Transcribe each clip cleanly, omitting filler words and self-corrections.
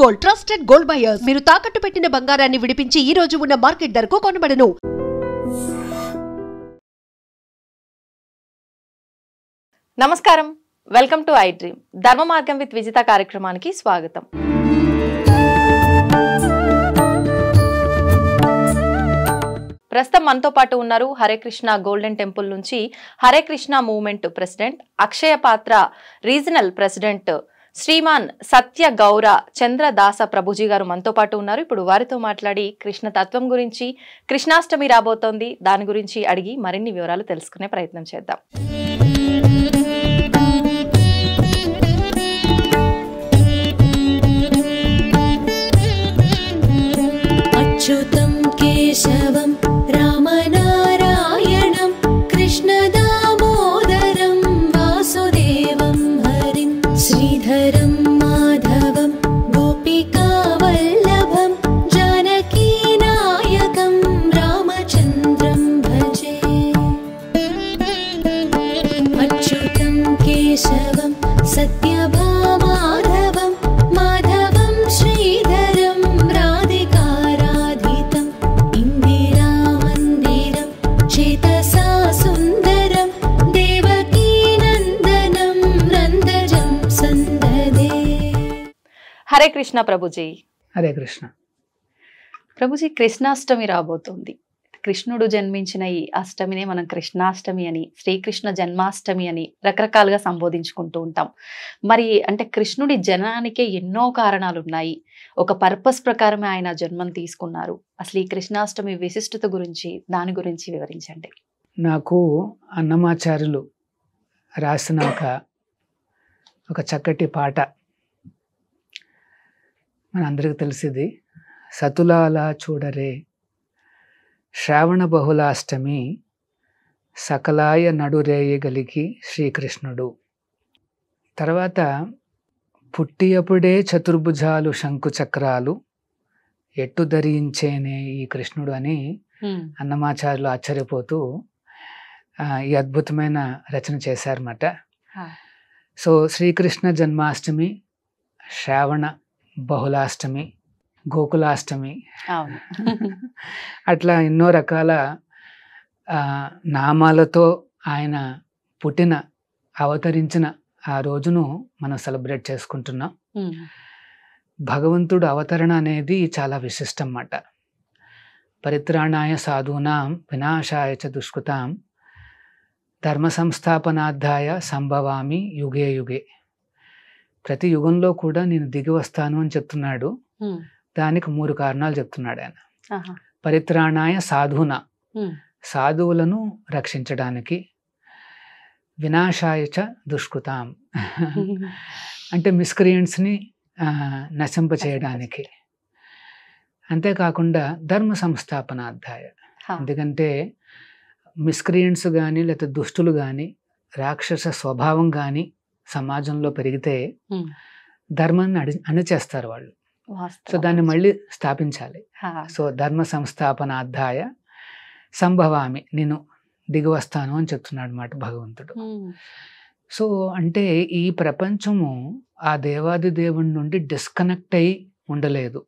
Gold, trusted gold buyers. మీరు తాకట్టు పెట్టిన బంగారాన్ని విడిపించి ఈ రోజు ఉన్న మార్కెట్ ధరకు కొనబడను. నమస్కారం, వెల్కమ్ టు ఐ డ్రీమ్. ధర్మ మార్గం విత్ విజిత కార్యక్రమానికి స్వాగతం. ప్రస్తుతం మనతో పాటు ఉన్నారు హరే కృష్ణ గోల్డెన్ టెంపుల్ నుంచి హరే కృష్ణ మూవ్మెంట్ ప్రెసిడెంట్, అక్షయ పాత్ర రీజనల్ ప్రెసిడెంట్ శ్రీమాన్ సత్య గౌర చంద్రదాస ప్రభుజీ గారు మనతో పాటు ఉన్నారు. ఇప్పుడు వారితో మాట్లాడి కృష్ణ తత్వం గురించి, కృష్ణాష్టమి రాబోతోంది, దాని గురించి అడిగి మరిన్ని వివరాలు తెలుసుకునే ప్రయత్నం చేద్దాం. అచ్యుతం కేశవం రామనారాయణం కృష్ణ దామోదరం వాసుదేవం హరిం శ్రీధరం మాధవం గోపికా వల్లభం జానకీ నాయకం రామచంద్రం భజే. అచ్యుతం కేశవం సత్యభామాధవం మాధవం శ్రీధరం రాధికారాధితం ఇందిరా మందిరం చేతసా సుందరం దేవకీ నందనం నందజం సందదే. హరే కృష్ణ ప్రభుజీ. హరే కృష్ణ. ప్రభుజీ, కృష్ణాష్టమి రాబోతోంది. కృష్ణుడు జన్మించిన ఈ అష్టమినే మనం కృష్ణాష్టమి అని, శ్రీకృష్ణ జన్మాష్టమి అని రకరకాలుగా సంబోధించుకుంటూ ఉంటాం. మరి అంటే కృష్ణుడి జననానికే ఎన్నో కారణాలు ఉన్నాయి. ఒక పర్పస్ ప్రకారమే ఆయన జన్మం తీసుకున్నారు. అసలు ఈ కృష్ణాష్టమి విశిష్టత గురించి, దాని గురించి వివరించండి. నాకు అన్నమాచార్యులు రాసిన ఒక చక్కటి పాట మనందరికీ తెలిసింది. సతులాల చూడరే శ్రావణ బహుళాష్టమి సకలాయ నడురేయగలిగి శ్రీకృష్ణుడు. తర్వాత పుట్టియప్పుడే చతుర్భుజాలు శంకు చక్రాలు ఎట్టు ధరించేనే ఈ కృష్ణుడు అని అన్నమాచార్యులు ఆశ్చర్యపోతూ ఈ అద్భుతమైన రచన చేశారన్నమాట. సో శ్రీకృష్ణ జన్మాష్టమి, శ్రావణ బహుళాష్టమి, గోకులాష్టమి, అట్లా ఎన్నో రకాల నామాలతో ఆయన అవతరించిన ఆ రోజును మనం సెలబ్రేట్ చేసుకుంటున్నాం. భగవంతుడు అవతరణ అనేది చాలా విశిష్టం అన్నమాట. పరిత్రాణాయ సాధూనాం వినాశాయ చ దుష్కృతాం ధర్మ సంస్థాపనార్థాయ సంభవామి యుగే యుగే. ప్రతి యుగంలో కూడా నేను దిగి వస్తాను అని చెప్తున్నాడు. దానికి 3 కారణాలు చెప్తున్నాడు ఆయన. పరిత్రాణాయ సాధూనా, సాధువులను రక్షించడానికి, వినాశాయ చ దుష్కృతాం అంటే మిస్క్రియంట్స్ని నశింపచేయడానికి, అంతేకాకుండా ధర్మ సంస్థాపనార్థాయ. ఎందుకంటే మిస్క్రియంట్స్ కానీ లేకపోతే దుష్టులు కానీ రాక్షస స్వభావం కానీ సమాజంలో పెరిగితే ధర్మాన్ని అణిచేస్తారు వాళ్ళు. సో దాన్ని మళ్ళీ స్థాపించాలి. సో ధర్మ సంస్థాపనార్థాయ సంభవామి, నేను దిగి వస్తాను అని చెప్తున్నాడు అన్నమాట భగవంతుడు. సో అంటే ఈ ప్రపంచము ఆ దేవాది దేవుడి నుండి డిస్కనెక్ట్ అయి ఉండలేదు.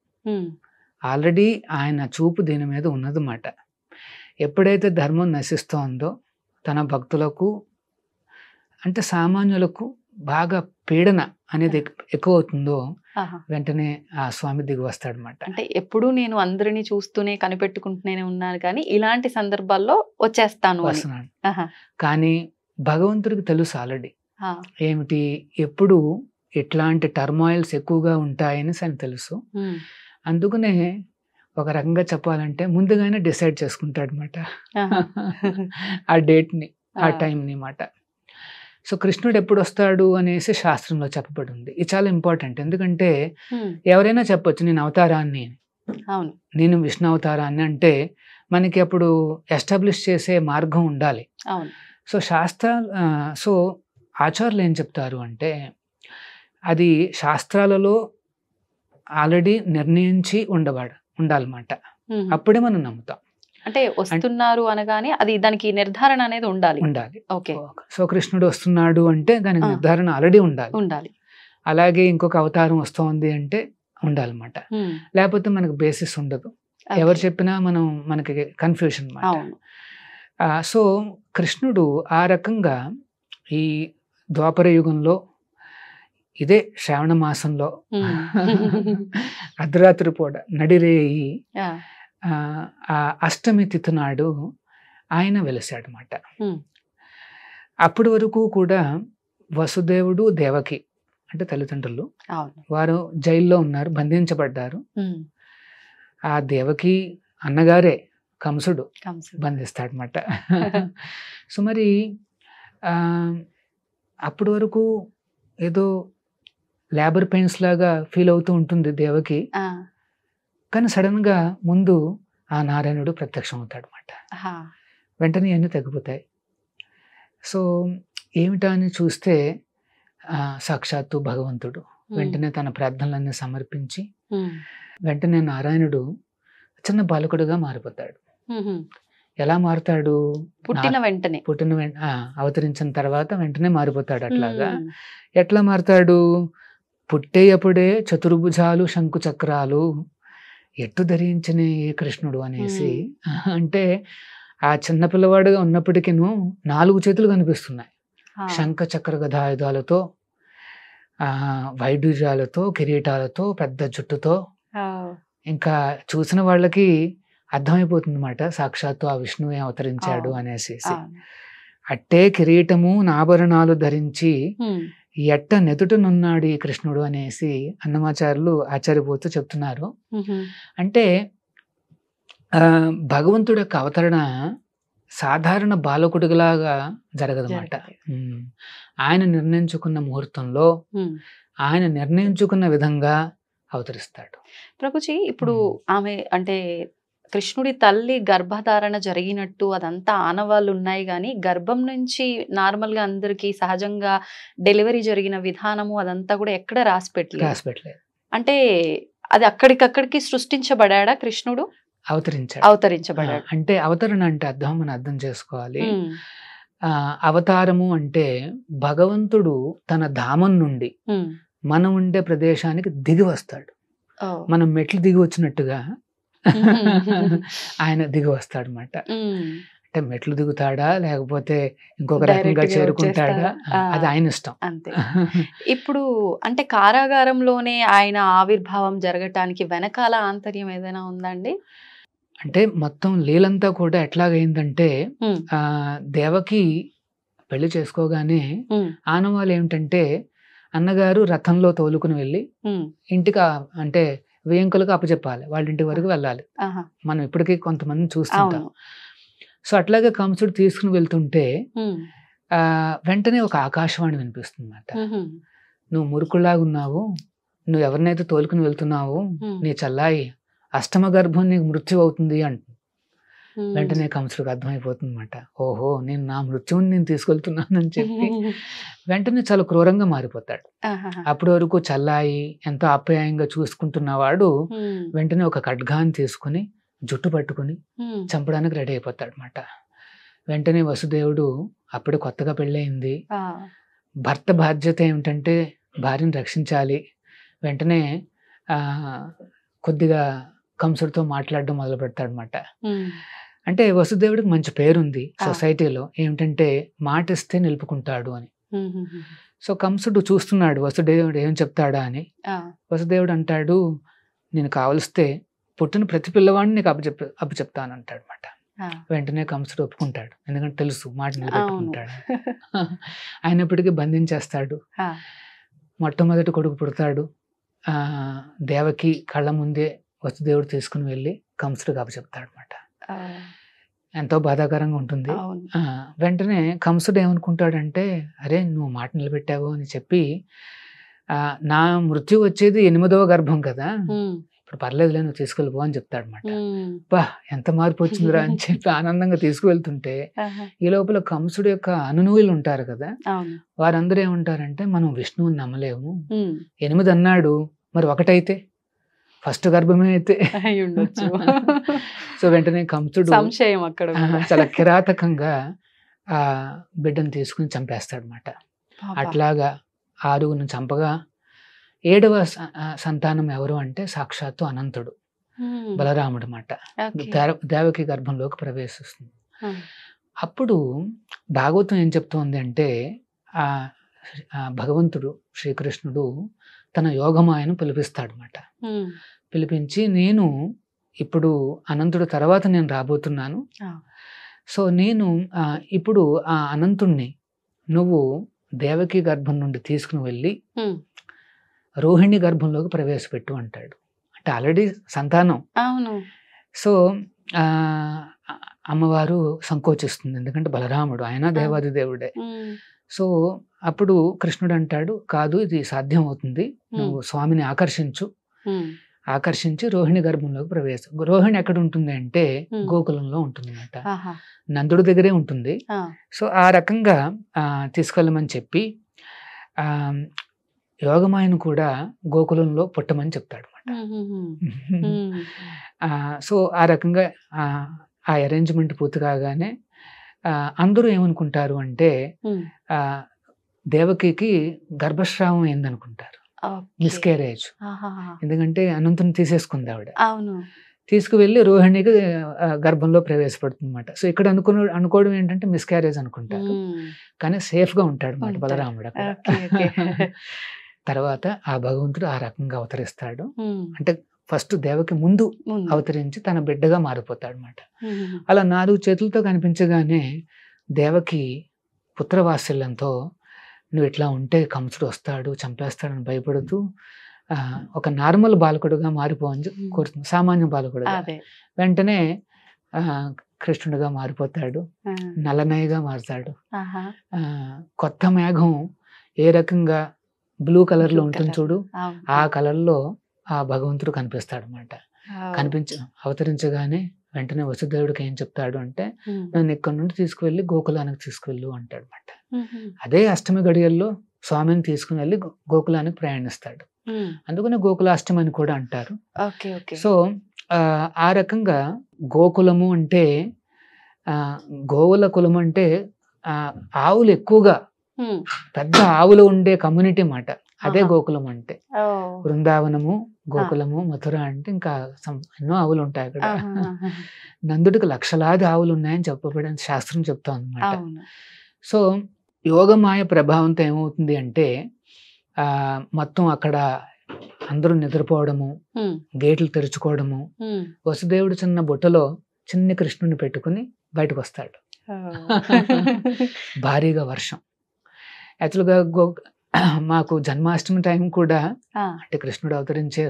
ఆల్రెడీ ఆయన చూపు దీని మీద ఉన్నదన్నమాట. ఎప్పుడైతే ధర్మం నశిస్తోందో, తన భక్తులకు అంటే సామాన్యులకు బాగా పీడన అనేది ఎక్కువ అవుతుందో, వెంటనే ఆ స్వామి దిగి వస్తాడనమాట. అంటే ఎప్పుడు నేను అందరినీ చూస్తూనే కనిపెట్టుకుంటూనే ఉన్నాను, కానీ ఇలాంటి సందర్భాల్లో వస్తున్నాడు. కానీ భగవంతుడికి తెలుసు ఆల్రెడీ ఏమిటి, ఎప్పుడు ఎట్లాంటి టర్మాయిల్స్ ఎక్కువగా ఉంటాయని ఆయన తెలుసు. అందుకనే ఒక రకంగా చెప్పాలంటే ముందుగానే డిసైడ్ చేసుకుంటాడు అనమాట ఆ డేట్ని, ఆ టైంని మాట. సో కృష్ణుడు ఎప్పుడు వస్తాడు అనేసి శాస్త్రంలో చెప్పబడి ఉంది. ఇది చాలా ఇంపార్టెంట్. ఎందుకంటే ఎవరైనా చెప్పొచ్చు నేను అవతారాన్ని, నేను విష్ణు అవతారాన్ని అంటే మనకి అప్పుడు ఎస్టాబ్లిష్ చేసే మార్గం ఉండాలి. సో ఆచార్యులు ఏం చెప్తారు అంటే అది శాస్త్రాలలో ఆల్రెడీ నిర్ణయించి ఉండాలన్నమాట. అప్పుడే మనం నమ్ముతాం. అంటే వస్తున్నారు అనగానే అది దానికి నిర్ధారణ అనేది ఉండాలి. ఓకే. సో కృష్ణుడు వస్తున్నాడు అంటే దానికి నిర్ధారణ ఆల్రెడీ ఉండాలి. ఉండాలి. అలాగే ఇంకొక అవతారం వస్తోంది అంటే ఉండాలన్నమాట. లేకపోతే మనకు బేసిస్ ఉండదు, ఎవరు చెప్పినా మనకి కన్ఫ్యూషన్ అన్నమాట. అవును. సో కృష్ణుడు ఆ రకంగా ఈ ద్వాపర యుగంలో ఇదే శ్రావణ మాసంలో అర్ధరాత్రి పూట నడిరేయి ఆ అష్టమి తిథి నాడు ఆయన వెలిసాడనమాట. అప్పటి వరకు కూడా వసుదేవుడు దేవకి అంటే తల్లిదండ్రులు వారు జైల్లో ఉన్నారు, బంధించబడ్డారు. ఆ దేవకి అన్నగారే కంసుడు బంధిస్తాడనమాట. సో మరి అప్పటి వరకు ఏదో లేబర్ పెయిన్స్ లాగా ఫీల్ అవుతూ ఉంటుంది దేవకి. కానీ సడన్ గా ముందు ఆ నారాయణుడు ప్రత్యక్షం అవుతాడు అనమాట. వెంటనే అన్నీ తగ్గిపోతాయి. సో ఏమిటా అని చూస్తే సాక్షాత్తు భగవంతుడు వెంటనే తన ప్రార్థనలన్నీ సమర్పించి వెంటనే నారాయణుడు చిన్న బాలకుడుగా మారిపోతాడు. ఎలా మారుతాడు? పుట్టిన అవతరించిన తర్వాత వెంటనే మారిపోతాడు. అట్లాగా ఎట్లా మారుతాడు? పుట్టేయప్పుడే చతుర్భుజాలు శంకు చక్రాలు ఎట్టు ధరించిన ఏ కృష్ణుడు అనేసి, అంటే ఆ చిన్న పిల్లవాడుగా ఉన్నప్పటికీ 4 చేతులు కనిపిస్తున్నాయి. శంఖ చక్ర గదాయుధాలతో, వైడూర్యాలతో, కిరీటాలతో, పెద్ద జుట్టుతో. ఇంకా చూసిన వాళ్ళకి అర్థమైపోతుంది అన్నమాట, సాక్షాత్తు ఆ విష్ణువే అవతరించాడు అనేసి. అట్టే కిరీటము నాభరణాలు ధరించి ఎట్ట నెదుటనున్నాడు ఈ కృష్ణుడు అనేసి అన్నమాచార్యులు ఆశ్చర్యపోతూ చెప్తున్నారు. అంటే భగవంతుడి యొక్క అవతరణ సాధారణ బాలకుడిలాగా జరగదన్నమాట. ఆయన నిర్ణయించుకున్న ముహూర్తంలో ఆయన నిర్ణయించుకున్న విధంగా అవతరిస్తాడు. ప్రభుజీ, ఇప్పుడు ఆమె అంటే కృష్ణుడి తల్లి గర్భధారణ జరిగినట్టు అదంతా ఆనవాళ్ళు ఉన్నాయి, కానీ గర్భం నుంచి నార్మల్ గా అందరికి సహజంగా డెలివరీ జరిగిన విధానము అదంతా కూడా ఎక్కడ రాసి పెట్టలేదు. అంటే అది అక్కడికక్కడికి సృష్టించబడాడా కృష్ణుడు? అవతరించబడాడు. అంటే అవతరణ అంటే మనం అర్థం చేసుకోవాలి. అవతారము అంటే భగవంతుడు తన ధామం నుండి మనం ఉండే ప్రదేశానికి దిగి వస్తాడు. మనం మెట్లు దిగి వచ్చినట్టుగా ఆయన దిగి వస్తాడు అన్నమాట. అంటే మెట్లు దిగుతాడా లేకపోతే ఇంకొక రకంగా చేరుకుంటాడా అది ఆయన ఇష్టం. అంతే. ఇప్పుడు అంటే కారాగారంలోనే ఆయన ఆవిర్భావం జరగటానికి వెనకాల ఆంతర్యం ఏదైనా ఉందండి? అంటే మొత్తం లీలంతా కూడా ఎట్లాగైందంటే దేవకి పెళ్లి చేసుకోగానే ఆనవాళ్ళు ఏమిటంటే అన్నగారు రథంలో తోలుకుని వెళ్ళి ఇంటికి అంటే వేంకులకు అప్పచెప్పాలి, వాళ్ళ ఇంటి వరకు వెళ్ళాలి. మనం ఇప్పటికీ కొంతమంది చూస్తుంటాం. సో అట్లాగే కంసుడు తీసుకుని వెళ్తుంటే వెంటనే ఒక ఆకాశవాణి వినిపిస్తుంది అన్నమాట. నువ్వు మురుకులాగా ఉన్నావు, నువ్వు ఎవరినైతే తోలుకుని వెళ్తున్నావు నీ చల్లాయి అష్టమ గర్భం నీకు మృత్యు అవుతుంది అంటు. వెంటనే కంసుడికి అర్థమైపోతుంది అన్నమాట, ఓహో నేను నా మృత్యువుని నేను తీసుకెళ్తున్నానని చెప్పి వెంటనే చాలా క్రూరంగా మారిపోతాడు. అప్పటి వరకు చల్లాయి ఎంతో ఆప్యాయంగా చూసుకుంటున్నవాడు వెంటనే ఒక ఖడ్గాన్ని తీసుకుని జుట్టు పట్టుకుని చంపడానికి రెడీ అయిపోతాడు అన్నమాట. వెంటనే వసుదేవుడు అప్పుడు కొత్తగా పెళ్ళయింది, భర్త బాధ్యత ఏమిటంటే భార్యను రక్షించాలి. వెంటనే కొద్దిగా కంసుడితో మాట్లాడడం మొదలు పెడతాడు అన్నమాట. అంటే వసుదేవుడికి మంచి పేరుంది సొసైటీలో, ఏమిటంటే మాట ఇస్తే నిలుపుకుంటాడు అని. సో కంసుడు చూస్తున్నాడు వసుదేవుడు ఏం చెప్తాడా అని. వసుదేవుడు అంటాడు, నేను కావలిస్తే పుట్టిన ప్రతి పిల్లవాడిని నీకు అప్పచెప్తాను అంటాడు అనమాట. వెంటనే కంసుడు ఒప్పుకుంటాడు, ఎందుకంటే తెలుసు మాట నిలబెట్టుకుంటాడు. అయినప్పటికీ బంధించేస్తాడు. మొట్టమొదటి కొడుకు పుడతాడు. దేవకి కళ్ళ ముందే వసుదేవుడు తీసుకుని వెళ్ళి కంసుడికి అప్పచెప్తాడు అనమాట. ఎంతో బాధాకరంగా ఉంటుంది. వెంటనే కంసుడు ఏమనుకుంటాడంటే, అరే నువ్వు మాట నిలబెట్టావు అని చెప్పి, నా మృత్యు వచ్చేది 8వ గర్భం కదా, ఇప్పుడు పర్లేదులే నువ్వు తీసుకెళ్ళిపో అని చెప్తాడు అనమాట. బా ఎంత మార్పు వచ్చిందిరా అని చెప్పి ఆనందంగా తీసుకువెళ్తుంటే ఈ లోపల కంసుడు యొక్క అనునూయులు ఉంటారు కదా, వారందరూ ఏమంటారంటే మనం విష్ణువుని నమ్మలేము, 8 అన్నాడు మరి 1 అయితే ఫస్ట్ గర్భమే అయితే. సో వెంటనే కంసుడు సంశయం అక్కడ చాలా కిరాతకంగా ఆ బిడ్డను తీసుకుని చంపేస్తాడు అనమాట. అట్లాగా 6 చంపగా 7వ సంతానం ఎవరు అంటే సాక్షాత్తు అనంతుడు, బలరాముడు మాట. దేవకి గర్భంలోకి ప్రవేశిస్తుంది. అప్పుడు భాగవతం ఏం చెప్తోంది అంటే ఆ భగవంతుడు శ్రీకృష్ణుడు తన యోగమాయను పిలిపిస్తాడనమాట. పిలిపించి నేను ఇప్పుడు అనంతుడు తర్వాత నేను రాబోతున్నాను, సో నేను ఇప్పుడు ఆ అనంతుణ్ణి నువ్వు దేవకి గర్భం నుండి తీసుకుని వెళ్ళి రోహిణి గర్భంలోకి ప్రవేశపెట్టు అంటాడు. అంటే ఆల్రెడీ సంతానం. సో అమ్మవారు సంకోచిస్తుంది, ఎందుకంటే బలరాముడు ఆయన దేవాది దేవుడే. సో అప్పుడు కృష్ణుడు అంటాడు, కాదు ఇది సాధ్యం అవుతుంది, నువ్వు స్వామిని ఆకర్షించి రోహిణి గర్భంలోకి ప్రవేశం. రోహిణి ఎక్కడ ఉంటుంది అంటే గోకులంలో ఉంటుంది అన్నమాట, నందుడి దగ్గరే ఉంటుంది. సో ఆ రకంగా తీసుకెళ్ళమని చెప్పి యోగమాయను కూడా గోకులంలో పుట్టమని చెప్తాడు అన్నమాట. సో ఆ రకంగా ఆ అరేంజ్మెంట్ పూర్తి కాగానే అందరూ ఏమనుకుంటారు అంటే దేవకికి గర్భస్రావం అయిందనుకుంటారు, మిస్కేరేజ్. ఎందుకంటే అనంతుని తీసేసుకుంది ఆవిడ, తీసుకువెళ్ళి రోహిణికి గర్భంలో ప్రవేశపడుతుంది అనమాట. సో ఇక్కడ అనుకోవడం ఏంటంటే మిస్క్యారేజ్ అనుకుంటారు, కానీ సేఫ్ గా ఉంటాడు అనమాట బలరాముడు అక్కడ. తర్వాత ఆ భగవంతుడు ఆ రకంగా అవతరిస్తాడు. అంటే ఫస్ట్ దేవకి ముందు అవతరించి తన బిడ్డగా మారిపోతాడు అనమాట. అలా 4 చేతులతో కనిపించగానే దేవకి పుత్రవాత్సల్యంతో నువ్వు ఇట్లా ఉంటే కంసుడు వస్తాడు చంపేస్తాడని భయపడుతూ ఒక నార్మల్ బాలకుడుగా మారిపోవని కోరుతుంది, సామాన్య బాలకుడుగా. వెంటనే కృష్ణుడిగా మారిపోతాడు, నల్లనయ్యగా మారుతాడు. కొత్త మేఘం ఏ రకంగా బ్లూ కలర్ లో ఉంటుంది చూడు, ఆ కలర్ లో ఆ భగవంతుడు కనిపిస్తాడు అనమాట. అవతరించగానే వెంటనే వసుదేవుడికి ఏం చెప్తాడు అంటే నన్ను ఇక్కడి నుండి తీసుకువెళ్ళి గోకులానికి తీసుకువెళ్ళు అంటాడు అనమాట. అదే అష్టమి గడియల్లో స్వామిని తీసుకుని వెళ్ళి గోకులానికి ప్రయాణిస్తాడు, అందుకనే గోకులాష్టమి అని కూడా అంటారు. సో ఆ రకంగా గోకులము అంటే గోవుల కులం అంటే ఆవులు ఎక్కువగా పెద్ద ఆవులు ఉండే కమ్యూనిటీ మాట, అదే గోకులం అంటే. బృందావనము, గోకులము, మథుర అంటే ఇంకా ఎన్నో ఆవులు ఉంటాయి అక్కడ. నందుడికి లక్షలాది ఆవులు ఉన్నాయని చెప్పబడిన శాస్త్రం చెప్తా అన్నమాట. సో యోగమాయ ప్రభావంతో ఏమవుతుంది అంటే మొత్తం అక్కడ అందరూ నిద్రపోవడము, గేట్లు తెరుచుకోవడము, వసుదేవుడు చిన్న బుట్టలో చిన్న కృష్ణుని పెట్టుకుని బయటకు వస్తాడు. భారీగా వర్షం. యాక్చువల్గా మాకు జన్మాష్టమి టైం కూడా అంటే కృష్ణుడు అవతరించే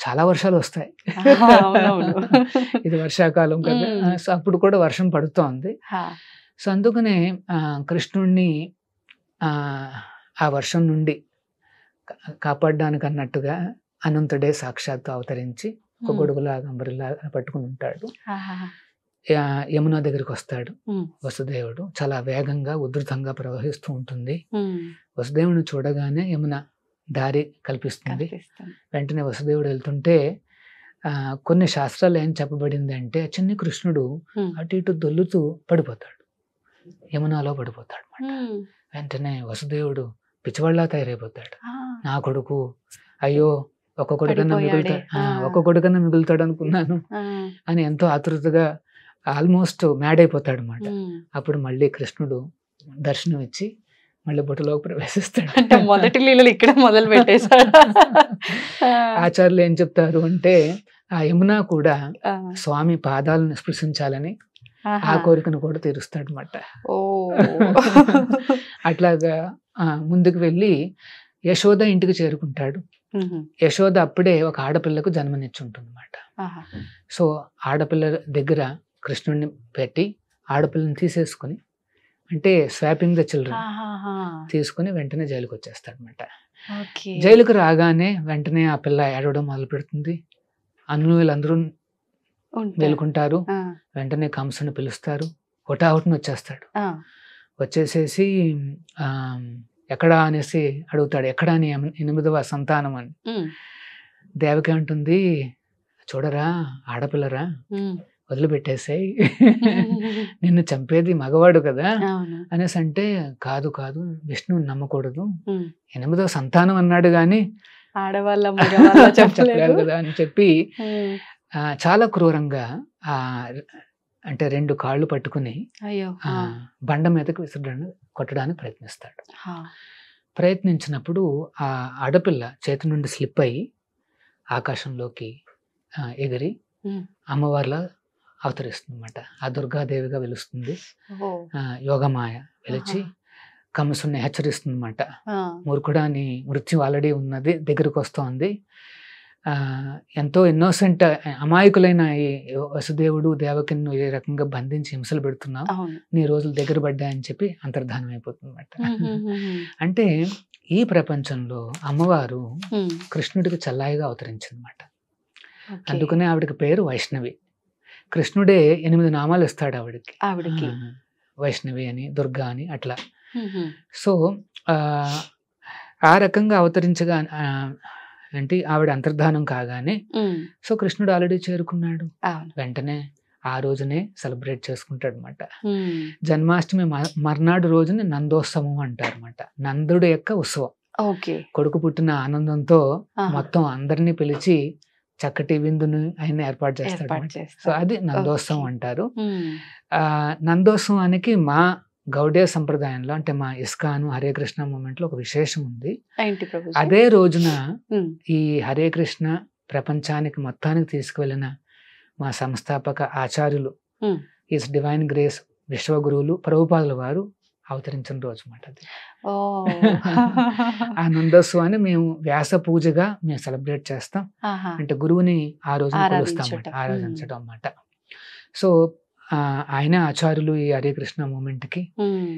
చాలా వర్షాలు వస్తాయి, ఇది వర్షాకాలం కదా. సో అప్పుడు కూడా వర్షం పడుతోంది. సో అందుకనే కృష్ణుడిని ఆ వర్షం నుండి కాపాడడానికి అన్నట్టుగా అనంతుడే సాక్షాత్తు అవతరించి ఒక గొడుగులాగా అంబరిలాగా పట్టుకుని ఉంటాడు. యమున దగ్గరికి వస్తాడు వసుదేవుడు, చాలా వేగంగా ఉధృతంగా ప్రవహిస్తూ ఉంటుంది. వసుదేవుని చూడగానే యమున దారి కల్పిస్తుంది. వెంటనే వసుదేవుడు వెళ్తుంటే కొన్ని శాస్త్రాలు ఏం చెప్పబడింది అంటే చిన్ని కృష్ణుడు అటు ఇటు దొల్లుతూ పడిపోతాడు, యమునాలో పడిపోతాడు. వెంటనే వసుదేవుడు పిచ్చివాళ్ళ తయారైపోతాడు. నా కొడుకు, అయ్యో ఒక్క కొడుకన్నా మిగులుతాడు అనుకున్నాను అని ఎంతో ఆతృతగా ఆల్మోస్ట్ మ్యాడ్ అయిపోతాడు అన్నమాట. అప్పుడు మళ్ళీ కృష్ణుడు దర్శనం ఇచ్చి మళ్ళీ బొట్టులోకి ప్రవేశిస్తాడు. అంటే మొదటి లీలలు ఇక్కడ మొదలు పెట్టేశాడు. ఆచార్యులు ఏం చెప్తారు అంటే ఆ యమున కూడా స్వామి పాదాలను స్పృశించాలని ఆ కోరికను కూడా తీరుస్తాడు అన్నమాట. అట్లాగా ముందుకు వెళ్ళి యశోద ఇంటికి చేరుకుంటాడు. యశోద అప్పుడే ఒక ఆడపిల్లకు జన్మనిచ్చుంటుంది అన్నమాట. సో ఆడపిల్ల దగ్గర కృష్ణుడిని పెట్టి ఆడపిల్లని తీసేసుకుని, అంటే స్వాపింగ్ ద చిల్డ్రన్ తీసుకుని వెంటనే జైలుకి వచ్చేస్తాడు అనమాట. జైలుకు రాగానే వెంటనే ఆ పిల్ల ఏడవడం మొదలు పెడుతుంది. వీళ్ళందరూ మేలుకుంటారు. వెంటనే కంసుని పిలుస్తారు. హుటాహుటిని వచ్చేస్తాడు. వచ్చేసేసి ఎక్కడా అనేసి అడుగుతాడు, ఎక్కడా అని 8వ సంతానం అని. దేవకి అంటుంది, చూడరా ఆడపిల్లరా, వదిలిపెట్టేసాయి, నిన్ను చంపేది మగవాడు కదా అనేసి అంటే, కాదు కాదు విష్ణువుని నమ్మకూడదు, 8వ సంతానం అన్నాడు కానీ ఆడవాళ్ళ మగవాళ్ళ చెప్పలేరు చెప్పలేదు. కదా అని చెప్పి ఉమ్. చాలా క్రూరంగా ఆ అంటే 2 కాళ్ళు పట్టుకుని అయ్యో. ఆ, బండ మీదకి కొట్టడానికి ప్రయత్నిస్తాడు. ఆ. ప్రయత్నించినప్పుడు ఆ ఆడపిల్ల చేతి నుండి స్లిప్ అయ్యి ఆకాశంలోకి ఎగిరి ఉమ్. అమ్మవారిలా అవతరిస్తుంది అనమాట. ఆ దుర్గాదేవిగా వెలుస్తుంది. ఓ. యోగమాయ వెలిచి ఆహా. కంసుని హెచ్చరిస్తుంది అనమాట. ఆ. మూర్ఖుడా నీ మృత్యు ఆల్రెడీ ఉన్నది, దగ్గరకు వస్తోంది. ఎంతో ఇన్నోసెంట్ అమాయకులైన ఈ వసుదేవుడు దేవకిని ఏ రకంగా బంధించి హింసలు పెడుతున్నావు, అవును. నీ రోజులు దగ్గర పడ్డాయని చెప్పి అంతర్ధానం అయిపోతుంది అనమాట. ఉమ్. అంటే ఈ ప్రపంచంలో అమ్మవారు ఉమ్. కృష్ణుడికి చల్లాయిగా అవతరించిందన్నమాట. ఓకే. అందుకనే ఆవిడకి పేరు వైష్ణవి. కృష్ణుడే 8 నామాలు ఇస్తాడు ఆవిడకి. ఆవిడకి. వైష్ణవి అని, దుర్గా అని అట్లా. ఉహు. సో ఆ రకంగా అవతరించగా అంటే ఆవిడ అంతర్ధానం కాగానే ఉమ్. సో కృష్ణుడు ఆల్రెడీ చేరుకున్నాడు. అవును. వెంటనే ఆ రోజునే సెలబ్రేట్ చేసుకుంటాడు అనమాట. ఉమ్. జన్మాష్టమి మర్నాడు రోజుని నందోత్సవం అంటారు అనమాట. నందుడు యొక్క ఉత్సవం. ఓకే. కొడుకు పుట్టిన ఆనందంతో ఆహా. మొత్తం అందరినీ పిలిచి చక్కటి విందును ఆయన ఏర్పాటు చేస్తాడు ఏర్పాటు అన్నమాట. చేస్తారు. సో అది నందోత్సవం ఓకే. అంటారు. ఉమ్. నందోత్సవానికి మా గౌడీయ సంప్రదాయంలో అంటే మా ఇస్కాను హరే కృష్ణ మూమెంట్లో ఒక విశేషం ఉంది. ఏంటి ప్రభుజీ? అదే రోజున ఉమ్. ఈ హరే కృష్ణ ప్రపంచానికి మొత్తానికి తీసుకువెళ్ళిన మా సంస్థాపక ఆచార్యులు ఉమ్. ఈస్ డివైన్ గ్రేస్ విశ్వగురువులు ప్రభుపాదుల వారు అవతరించిన రోజు అన్నమాట అది. ఓ. ఆ నందోత్సవాన్ని మేము వ్యాస పూజగా మేము సెలబ్రేట్ చేస్తాం. ఆహా. అంటే గురువుని ఆ రోజు ఆరాధించటం. కొలుస్తాం, ఆరాధించడం అన్నమాట. సో ఆయన ఆచార్యులు ఈ హరే కృష్ణ మూమెంట్కి ఉమ్.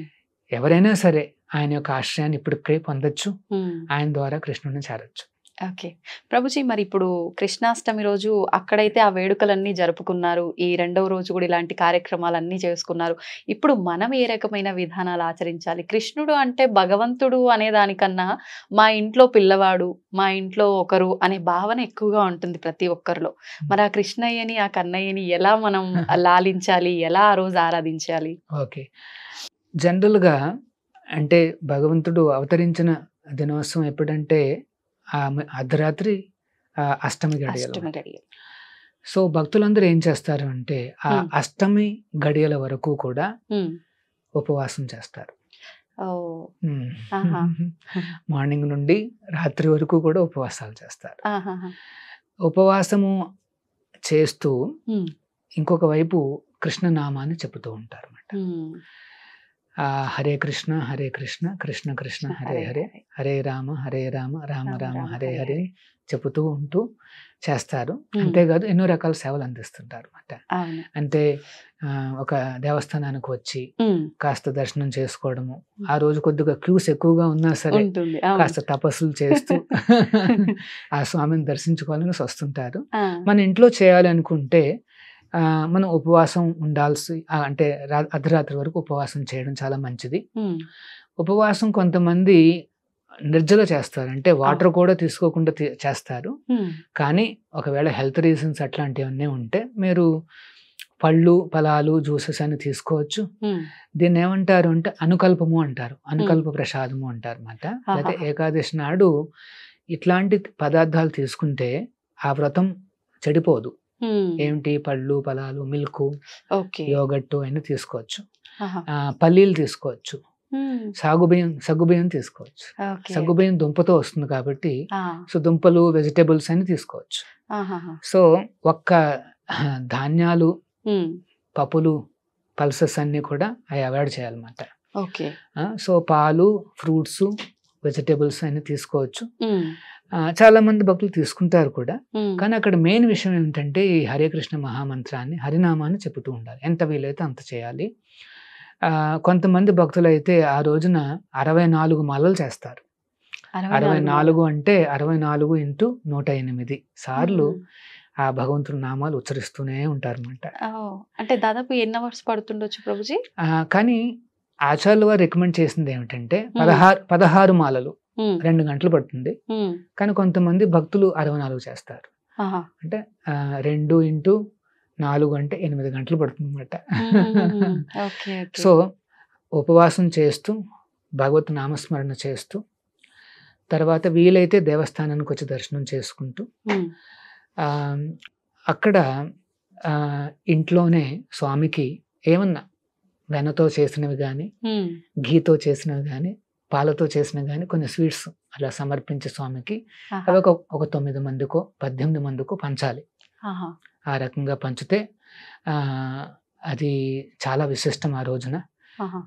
ఎవరైనా సరే ఆయన యొక్క ఆశ్రయాన్ని ఇప్పటికే పొందొచ్చు, ఉమ్. ఆయన ద్వారా కృష్ణుని చేరొచ్చు. ఓకే ప్రభుజీ, మరి ఇప్పుడు కృష్ణాష్టమి రోజు అక్కడైతే ఆ వేడుకలన్నీ జరుపుకున్నారు, ఈ రెండవ రోజు కూడా ఇలాంటి కార్యక్రమాలన్నీ చేసుకున్నారు. ఇప్పుడు మనం ఏ రకమైన విధానాలు ఆచరించాలి? కృష్ణుడు అంటే భగవంతుడు అనే దానికన్నా మా ఇంట్లో పిల్లవాడు, మా ఇంట్లో ఒకరు అనే భావన ఎక్కువగా ఉంటుంది ప్రతి ఒక్కరిలో. మరి ఆ కృష్ణయ్యని ఆ కన్నయ్యని ఎలా మనం లాలించాలి, ఎలా ఆ రోజు ఆరాధించాలి? ఓకే, జనరల్గా అంటే భగవంతుడు అవతరించిన దినోత్సవం ఎప్పుడంటే అర్ధరాత్రి అష్టమి గడియలు. అష్టమి గడియ. సో భక్తులందరూ ఏం చేస్తారు అంటే ఆ అష్టమి గడియల వరకు కూడా ఉమ్. ఉపవాసం చేస్తారు. ఓ. ఆహా. మార్నింగ్ నుండి రాత్రి వరకు కూడా ఉపవాసాలు చేస్తారు. ఆహాహా. ఉపవాసము చేస్తూ ఉమ్. ఇంకొక వైపు కృష్ణనామాన్ని చెబుతూ ఉంటారు అన్నమాట. ఉమ్. హరే కృష్ణ కృష్ణ కృష్ణ హరే హరే, హరే రామ రామ రామ హరే హరే చెబుతూ ఉంటూ చేస్తారు. అంతేకాదు ఎన్నో రకాల సేవలు అందిస్తుంటారు అన్నమాట. అవును. అంటే ఒక దేవస్థానానికి వచ్చి ఉమ్. కాస్త దర్శనం చేసుకోవడము, ఆ రోజు కొద్దిగా క్యూస్ ఎక్కువగా ఉన్నా సరే ఉంటుంది. అవును. కాస్త తపస్సులు చేస్తూ ఆ స్వామిని దర్శించుకోవాలని వస్తుంటారు. ఆ. మన ఇంట్లో చేయాలి అనుకుంటే మనం ఉపవాసం ఉండాల్సి అంటే అర్ధరాత్రి వరకు ఉపవాసం చేయడం చాలా మంచిది. ఉమ్. ఉపవాసం కొంతమంది నిర్జల చేస్తారు, అంటే వాటర్ కూడా తీసుకోకుండా చేస్తారు. ఉమ్. కానీ ఒకవేళ హెల్త్ రీజన్స్ అట్లాంటివన్నీ ఉంటే మీరు పళ్ళు ఫలాలు జ్యూసెస్ అని తీసుకోవచ్చు. ఉమ్. దీన్ని ఏమంటారు అంటే అనుకల్పము అంటారు, అనుకల్ప ప్రసాదము అంటారు అన్నమాట. లేకపోతే ఏకాదశి నాడు ఇట్లాంటి పదార్థాలు తీసుకుంటే ఆ వ్రతం చెడిపోదు. ఉమ్. ఏమిటి పళ్ళు ఫలాలు, మిల్క్, ఓకే. యోగట్టు అయినా తీసుకోవచ్చు. ఆహా. పల్లీలు తీసుకోవచ్చు, ఉమ్. సగ్గుబియ్యం తీసుకోవచ్చు. ఓకే. సగ్గుబియ్యం దుంపతో వస్తుంది కాబట్టి ఆ. సో దుంపలు వెజిటేబుల్స్ అని తీసుకోవచ్చు. ఆహాహా. సో ఒక్క ధాన్యాలు, ఉమ్. పప్పులు, పల్సెస్ అన్నీ కూడా అవి అవాయిడ్ చేయాలన్నమాట. ఓకే. సో పాలు, ఫ్రూట్స్, వెజిటేబుల్స్ అన్ని తీసుకోవచ్చు. ఉమ్. చాలా మంది భక్తులు తీసుకుంటారు కూడా. ఉమ్. కానీ అక్కడ మెయిన్ విషయం ఏంటంటే ఈ హరే కృష్ణ మహామంత్రాన్ని, హరినామాన్ని చెబుతూ ఉండాలి. ఎంత వీలైతే అంత చేయాలి. కొంతమంది భక్తులు అయితే ఆ రోజున 64 మాలలు చేస్తారు. 64 అంటే 64 ఇంటూ 108 సార్లు ఆ భగవంతుడి నామాలు ఉచ్చరిస్తూనే ఉంటారు అన్నమాట. అంటే దాదాపు ఎన్ని అవర్స్ పడుతుండొచ్చు ప్రభుజీ? కానీ ఆచార్యులు వారు రికమెండ్ చేసింది ఏమిటంటే 16 మాలలు 2 గంటలు పడుతుంది. కానీ కొంతమంది భక్తులు 64 చేస్తారు. అంటే 2 ఇంటూ 4 అంటే 8 గంటలు పడుతుంది అన్నమాట. సో ఉపవాసం చేస్తూ భగవత్ నామస్మరణ చేస్తూ తర్వాత వీలైతే దేవస్థానానికి వచ్చి దర్శనం చేసుకుంటూ ఆ, అక్కడ ఇంట్లోనే స్వామికి ఏమన్నా వెన్నతో చేసినవి కానీ ఘీతో చేసినవి కానీ పాలతో చేసినవి కానీ కొన్ని స్వీట్స్ అలా సమర్పించి స్వామికి అవి ఒక 9 మందికో 18 మందికో పంచాలి. ఆ రకంగా పంచితే అది చాలా విశిష్టం ఆ రోజున.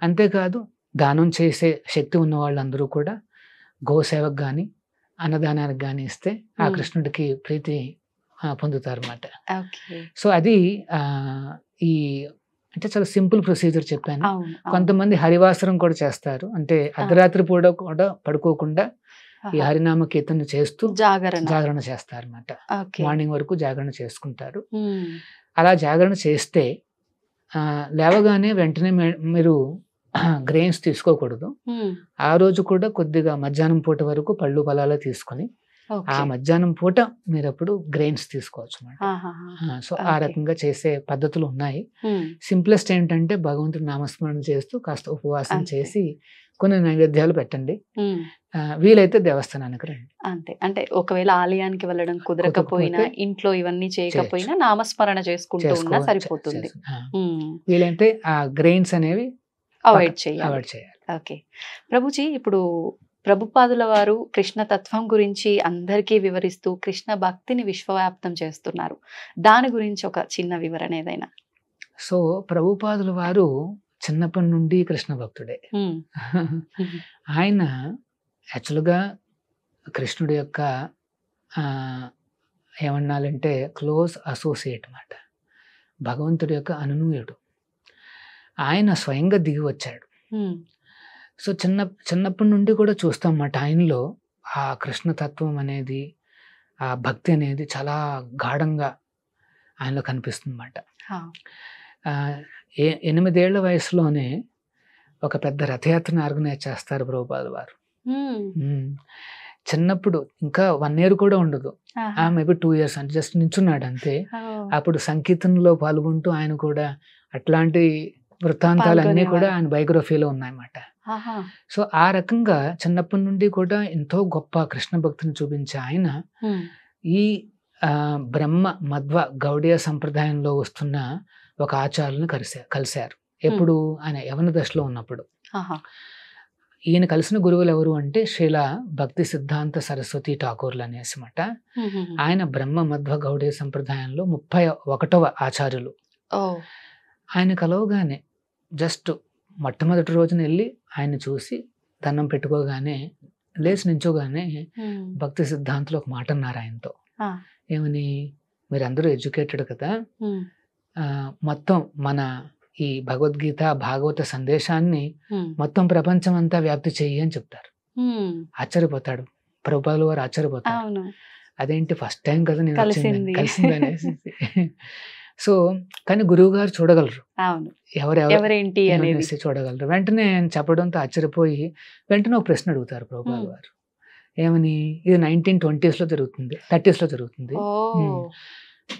అంతేకాదు దానం చేసే శక్తి ఉన్న వాళ్ళందరూ కూడా గోసేవకు కానీ అన్నదానానికి కానీ ఇస్తే ఆ కృష్ణుడికి ప్రీతి పొందుతారు అన్నమాట. సో అది ఈ అంటే చాలా సింపుల్ ప్రొసీజర్ చెప్పాను. కొంతమంది హరివాసరం కూడా చేస్తారు, అంటే అర్ధరాత్రి పూట కూడా పడుకోకుండా ఈ హరినామ కీర్తన చేస్తూ జాగరణ చేస్తారు అన్నమాట. మార్నింగ్ వరకు జాగరణ చేసుకుంటారు. అలా జాగరణ చేస్తే లేవగానే వెంటనే మీరు గ్రెయిన్స్ తీసుకోకూడదు. ఆ రోజు కూడా కొద్దిగా మధ్యాహ్నం పూట వరకు పళ్ళు ఫలాలు తీసుకొని ఆ మధ్యాహ్నం పూట మీరు అప్పుడు గ్రెయిన్స్ తీసుకోవచ్చు అన్నమాట. సో ఆ రకంగా చేసే పద్ధతులు ఉన్నాయి. సింప్లెస్ట్ ఏంటంటే భగవంతుడు నామస్మరణ చేస్తూ కాస్త ఉపవాసం చేసి కొన్ని నైవేద్యాలు పెట్టండి. వీలైతే దేవస్థానానికి రండి. అంతే. అంటే ఒకవేళ ఆలయానికి వెళ్ళడం కుదరకపోయినా ఇంట్లో ఇవన్నీ చేయకపోయినా నామస్మరణ చేసుకుంటూ ఉన్నా సరిపోతుంది. వీలైతే ఆ గ్రెయిన్స్ అనేవి అవాయిడ్ చేయాలి. ఓకే ప్రభుజీ, ఇప్పుడు ప్రభుపాదుల వారు కృష్ణ తత్వం గురించి అందరికీ వివరిస్తూ కృష్ణ భక్తిని విశ్వవ్యాప్తం చేస్తున్నారు. దాని గురించి ఒక చిన్న వివరణ ఏదైనా? సో ప్రభుపాదుల వారు చిన్నప్పటి నుండి కృష్ణ భక్తుడే. ఆయన యాక్చువల్గా కృష్ణుడి యొక్క ఏమన్నాలంటే క్లోజ్ అసోసియేట్ అన్నమాట, భగవంతుడి యొక్క అనునూయుడు. ఆయన స్వయంగా దిగి వచ్చాడు. సో చిన్నప్పటి నుండి కూడా చూస్తాం అన్నమాట ఆయనలో ఆ కృష్ణతత్వం అనేది, ఆ భక్తి అనేది చాలా గాఢంగా ఆయనలో కనిపిస్తుంది అన్నమాట. 8 ఏళ్ల వయసులోనే ఒక పెద్ద రథయాత్రను ఆర్గనైజ్ చేస్తారు ప్రభుపాదుల వారు. చిన్నప్పుడు ఇంకా 1 year కూడా ఉండదు, మేబీ 2 years అంటే జస్ట్ నించున్నాడు అంతే. అప్పుడు సంకీర్తనలో పాల్గొంటూ ఆయన కూడా అట్లాంటి వృత్తాంతాలన్నీ కూడా ఆయన బయోగ్రఫీలో ఉన్నాయన్నమాట. సో ఆ రకంగా చిన్నప్పటి నుండి కూడా ఎంతో గొప్ప కృష్ణ భక్తిని చూపించే ఆయన ఈ బ్రహ్మ మధ్వ గౌడీయ సంప్రదాయంలో వస్తున్న ఒక ఆచార్యులను కలిశారు. ఎప్పుడు ఆయన యవన దశలో ఉన్నప్పుడు. ఈయన కలిసిన గురువులు ఎవరు అంటే శ్రీల భక్తి సిద్ధాంత సరస్వతి ఠాకూర్లు అనేసి మాట. ఆయన బ్రహ్మ మధ్వ గౌడీయ సంప్రదాయంలో 31వ ఆచార్యులు. ఆయన కలవగానే జస్ట్ మొట్టమొదటి రోజున వెళ్ళి ఆయన చూసి దండం పెట్టుకోగానే లేచి నించోగానే భక్తి సిద్ధాంతులు ఒక మాట అన్నారు ఆయనతో. ఏమని, మీరందరూ ఎడ్యుకేటెడ్ కదా, మొత్తం మన ఈ భగవద్గీత భాగవత సందేశాన్ని మొత్తం ప్రపంచం అంతా వ్యాప్తి చెయ్యి అని చెప్తారు. ఆశ్చర్యపోతాడు ప్రభుపాదుల వారు, ఆశ్చర్యపోతాడు. అదేంటి ఫస్ట్ టైం కదా నేను కలిసింది అనేసి. సో కానీ గురువు గారు చూడగలరు, ఎవరెవరేంటి అనేసి చూడగలరు. వెంటనే ఆయన చెప్పడంతో ఆశ్చర్యపోయి వెంటనే ఒక ప్రశ్న అడుగుతారు ప్రభుపాదుల వారు. ఏమని, ఇది 1920s లో జరుగుతుంది, 30s లో జరుగుతుంది.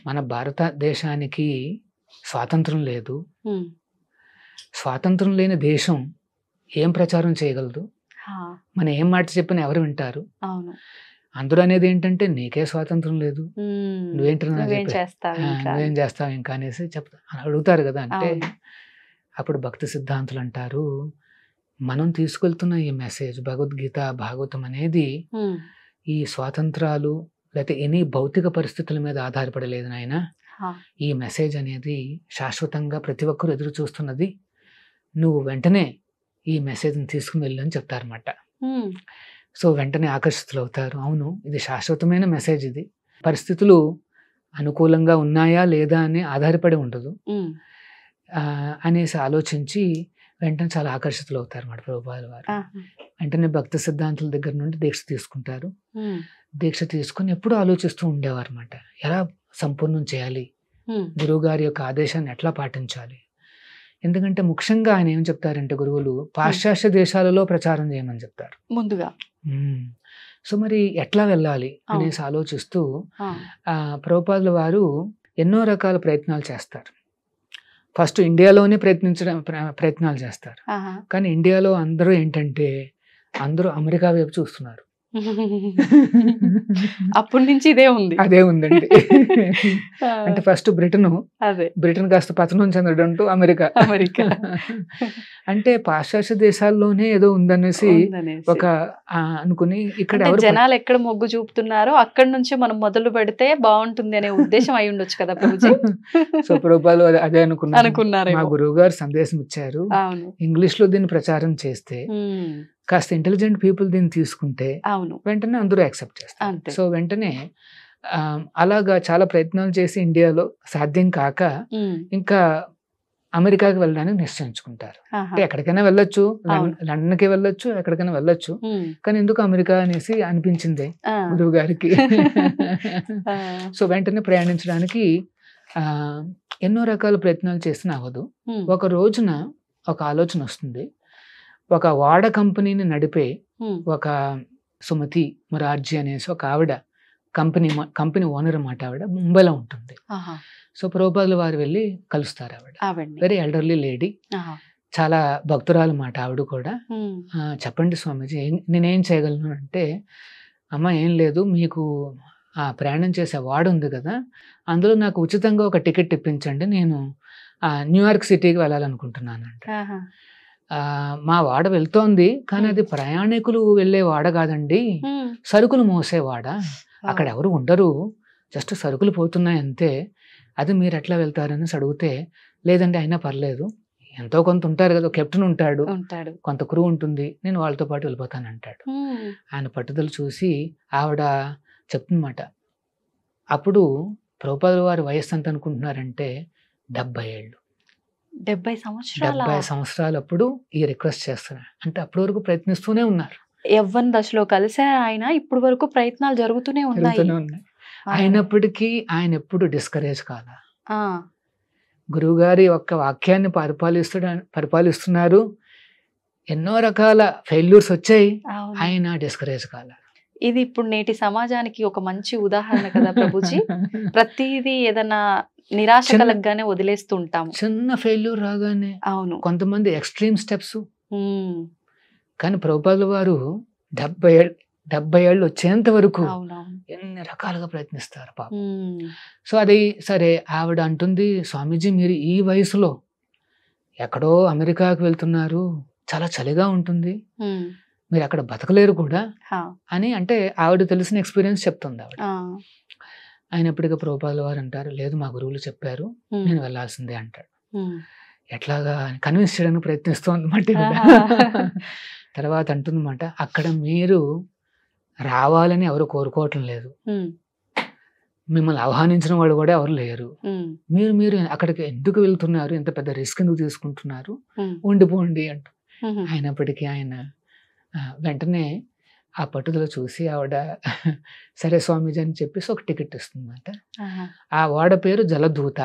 మన భారతదేశానికి స్వాతంత్రం లేదు, స్వాతంత్రం లేని దేశం ఏం ప్రచారం చేయగలదు, మనం ఏం మాట చెప్పినా ఎవరు వింటారు. అందరూ అనేది ఏంటంటే నీకే స్వాతంత్రం లేదు, నువ్వేం చేస్తావు ఇంకా అనేసి అడుగుతారు కదా. అంటే అప్పుడు భక్తి సిద్ధాంతులు అంటారు, మనం తీసుకెళ్తున్న ఈ మెసేజ్ భగవద్గీత భాగవతం అనేది ఈ స్వాతంత్రాలు లేకపోతే ఎనీ భౌతిక పరిస్థితుల మీద ఆధారపడలేదు నాయన. ఈ మెసేజ్ అనేది శాశ్వతంగా ప్రతి ఒక్కరు ఎదురు చూస్తున్నది, నువ్వు వెంటనే ఈ మెసేజ్ని తీసుకుని వెళ్ళు అని చెప్తారన్నమాట. సో వెంటనే ఆకర్షితులు అవుతారు. అవును, ఇది శాశ్వతమైన మెసేజ్, ఇది పరిస్థితులు అనుకూలంగా ఉన్నాయా లేదా అని ఆధారపడి ఉండదు అనేసి ఆలోచించి వెంటనే చాలా ఆకర్షితులు అవుతారు అన్నమాట ప్రభుపాదుల వారు. వెంటనే భక్తి సిద్ధాంతుల దగ్గర నుండి దీక్ష తీసుకుంటారు. దీక్ష తీసుకుని ఎప్పుడూ ఆలోచిస్తూ ఉండేవారు అన్నమాట, ఎలా సంపూర్ణం చేయాలి, గురువు గారి యొక్క ఆదేశాన్ని ఎట్లా పాటించాలి. ఎందుకంటే ముఖ్యంగా ఆయన ఏం చెప్తారంటే గురువులు పాశ్చాత్య దేశాలలో ప్రచారం చేయమని చెప్తారు ముందుగా. సో మరి ఎట్లా వెళ్ళాలి అనేసి ఆలోచిస్తూ ప్రభుపాదుల వారు ఎన్నో రకాల ప్రయత్నాలు చేస్తారు. ఫస్ట్ ఇండియాలోనే ప్రయత్నాలు చేస్తారు. కానీ ఇండియాలో అందరూ ఏంటంటే అందరూ అమెరికా వైపు చూస్తున్నారు. అప్పటి నుంచి ఇదే ఉంది. అదే ఉందండి. ఆ, అంటే ఫస్ట్ అదే బ్రిటన్ కాస్త పతనం చెందడంటూ అమెరికా. అమెరికా అంటే పాశ్చాత్య దేశాల్లోనే ఏదో ఉందనేసి ఉందనేసి. ఒక అనుకుని ఇక్కడ అంటే ఎవరు జనాలు ఎక్కడ మొగ్గు చూపుతున్నారో అక్కడి నుంచి మనం మొదలు పెడితే బాగుంటుంది అనే ఉద్దేశం అయి ఉండొచ్చు కదా ప్రభుజీ. సో ప్రభుపాలు అదే అనుకున్నారు. మా అనుకున్నారేమో. గురువు గారు సందేశం ఇచ్చారు, అవును. ఇంగ్లీష్ లో దీన్ని ప్రచారం చేస్తే కాస్త ఇంటెలిజెంట్ పీపుల్ దీన్ని తీసుకుంటే అవును వెంటనే అందరూ యాక్సెప్ట్ చేస్తారు. అంతే. సో వెంటనే అలాగా చాలా ప్రయత్నాలు చేసి ఇండియాలో సాధ్యం కాక ఇంకా అమెరికాకి వెళ్ళడానికి నిశ్చయించుకుంటారు. అంటే ఎక్కడికైనా వెళ్ళొచ్చు, లండన్కి వెళ్ళొచ్చు, ఎక్కడికైనా వెళ్ళొచ్చు, కానీ ఎందుకు అమెరికా అనేసి అనిపించింది గురువు గారికి. సో వెంటనే ప్రయాణించడానికి ఎన్నో రకాల ప్రయత్నాలు చేసిన అవ్వదు. ఒక రోజున ఒక ఆలోచన వస్తుంది. ఒక వాడ కంపెనీని నడిపే ఒక సుమతి మురార్జీ అనేసి ఒక ఆవిడ కంపెనీ ఓనర్ అన్నమాట. ఆవిడ ముంబైలో ఉంటుంది. సో ప్రభుపాదుల వారు వెళ్ళి కలుస్తారు. ఆవిడ వెరీ ఎల్డర్లీ లేడీ, చాలా భక్తురాలు మాట ఆవిడ కూడా. చెప్పండి స్వామీజీ నేనేం చేయగలను అంటే, అమ్మ ఏం లేదు, మీకు ఆ ప్రయాణం చేసే వాడు ఉంది కదా, అందులో నాకు ఉచితంగా ఒక టికెట్ ఇప్పించండి, నేను న్యూయార్క్ సిటీకి వెళ్ళాలనుకుంటున్నానంట. మా వాడ వెళ్తోంది, కానీ అది ప్రయాణికులు వెళ్ళే వాడ కాదండి, సరుకులు మోసే వాడ. అక్కడ ఎవరు ఉండరు, జస్ట్ సరుకులు పోతున్నాయి అంతే. అది మీరు ఎట్లా వెళ్తారని అడిగితే, లేదండి అయినా పర్లేదు, ఎంతో కొంత ఉంటారు కదా, కెప్టెన్ ఉంటాడు, కొంత క్రూ ఉంటుంది, నేను వాళ్ళతో పాటు వెళ్ళిపోతాను అంటాడు. ఆయన పట్టుదల చూసి ఆవిడ చెప్తున్నమాట. అప్పుడు ప్రభుపాదుల వారి వయస్సు ఎంత అనుకుంటున్నారంటే 70 ఏళ్ళు. 70 సంవత్సరాలు అప్పుడు ఈ రిక్వెస్ట్ చేస్తున్నారు. అంటే అప్పటి వరకు ప్రయత్నిస్తూనే ఉన్నారు. యవ్వన దశలో కలిసారు ఆయన, ఇప్పుడు వరకు ప్రయత్నాలు జరుగుతూనే ఉన్నాయి. అయినప్పటికీ ఆయన ఎప్పుడు డిస్కరేజ్ కాల. గురువు గారి ఒక్క వాక్యాన్ని పరిపాలిస్తున్నారు, ఎన్నో రకాల ఫెయిల్యూర్స్ వచ్చాయి, ఆయన డిస్కరేజ్ కాల. ఇది ఇప్పుడు నేటి సమాజానికి ఒక మంచి ఉదాహరణ కదా ప్రభుజీ. ప్రతిదీ ఏదైనా నిరాశ కలగగానే వదిలేస్తూ ఉంటాము. చిన్న ఫెయిల్యూర్ రాగానే అవును, కొంతమంది ఎక్స్ట్రీమ్ స్టెప్స్. కానీ ప్రభుపాదుల వారు 70 ఏళ్ళు వచ్చేంత వరకు ఎన్ని రకాలుగా ప్రయత్నిస్తారు పాప. సో అది సరే, ఆవిడ అంటుంది, స్వామీజీ మీరు ఈ వయసులో ఎక్కడో అమెరికాకు వెళ్తున్నారు, చాలా చలిగా ఉంటుంది, మీరు అక్కడ బతకలేరు కూడా అని. అంటే ఆవిడ తెలిసిన ఎక్స్పీరియన్స్ చెప్తుంది ఆవిడ. అయినప్పటికీ ప్రభుపాదుల వారు అంటారు, లేదు మా గురువులు చెప్పారు, నేను వెళ్ళాల్సిందే అంటాడు. ఎట్లాగా కన్విన్స్ చేయడానికి ప్రయత్నిస్తోంది అన్నమాట. తర్వాత అంటుందన్నమాట, అక్కడ మీరు రావాలని ఎవరు కోరుకోవటం లేదు, మిమ్మల్ని ఆహ్వానించిన వాళ్ళు కూడా ఎవరు లేరు, మీరు అక్కడికి ఎందుకు వెళ్తున్నారు, ఎంత పెద్ద రిస్క్ ఎందుకు తీసుకుంటున్నారు, ఉండిపోండి అంటూ. అయినప్పటికీ ఆయన వెంటనే ఆ పట్టుదల చూసి ఆవిడ సరే స్వామీజీ అని చెప్పేసి ఒక టికెట్ ఇస్తుందన్నమాట. ఆ వాడ పేరు జలదూత.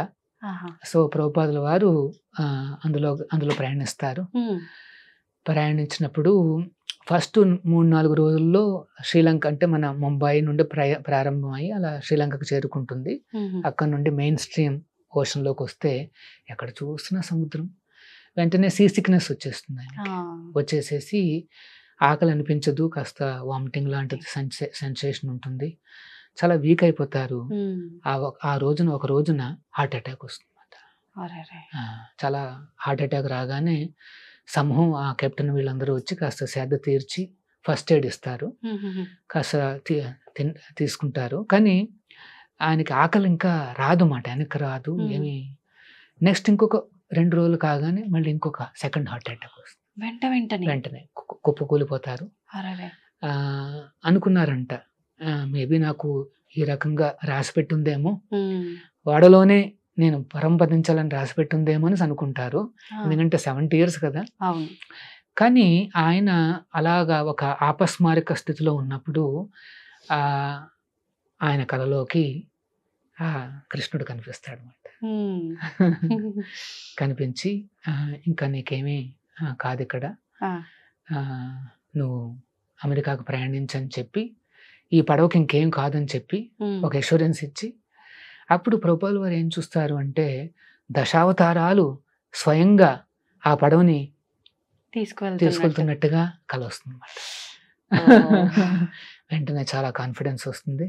సో ప్రభుపాదుల వారు అందులో ప్రయాణిస్తారు. ప్రయాణించినప్పుడు ఫస్ట్ 3-4 రోజుల్లో శ్రీలంక, అంటే మన ముంబై నుండి ప్రారంభమై అలా శ్రీలంకకు చేరుకుంటుంది. అక్కడ నుండి మెయిన్ స్ట్రీమ్ ఓషన్లోకి వస్తే ఎక్కడ చూసినా సముద్రం. వెంటనే సీ సిక్నెస్ వచ్చేస్తుంది ఆయనకి. వచ్చేసేసి ఆకలి అనిపించదు, కాస్త వామిటింగ్ లాంటిది సెన్సేషన్ ఉంటుంది, చాలా వీక్ అయిపోతారు. ఒక రోజున హార్ట్ అటాక్ వస్తుంది. చాలా హార్ట్ అటాక్ రాగానే సమూహం ఆ కెప్టెన్ వీళ్ళందరూ వచ్చి కాస్త శ్రద్ధ తీర్చి ఫస్ట్ ఎయిడ్ ఇస్తారు, కాస్త తీసుకుంటారు. కానీ ఆయనకి ఆకలి ఇంకా రాదు మాట, వెనక్కి రాదు ఏమి. నెక్స్ట్ ఇంకొక 2 రోజులు కాగానే మళ్ళీ ఇంకొక సెకండ్ హార్ట్ అటాక్ వస్తుంది. వెంటనే కుప్పకూలిపోతారు. అనుకున్నారంట, మేబీ నాకు ఈ రకంగా రాసి పెట్టుందేమో, వాడలోనే నేను పరంపదించాలని రాసి పెట్టుందేమో అని అనుకుంటారు. ఎందుకంటే 70 years కదా. కానీ ఆయన అలాగా ఒక ఆపస్మారక స్థితిలో ఉన్నప్పుడు ఆయన కలలోకి కృష్ణుడు కనిపిస్తాడు అన్నమాట. కనిపించి ఇంకా నీకేమీ కాదు ఇక్కడ, నువ్వు అమెరికాకు ప్రయాణించని చెప్పి, ఈ పడవకి ఇంకేం కాదని చెప్పి ఒక అష్యూరెన్స్ ఇచ్చి, అప్పుడు ప్రభుపాదుల వారు ఏం చూస్తారు అంటే 10 అవతారాలు స్వయంగా ఆ పడవని తీసుకెళ్తున్నట్టుగా కల వస్తుంది అన్నమాట. వెంటనే చాలా కాన్ఫిడెన్స్ వస్తుంది.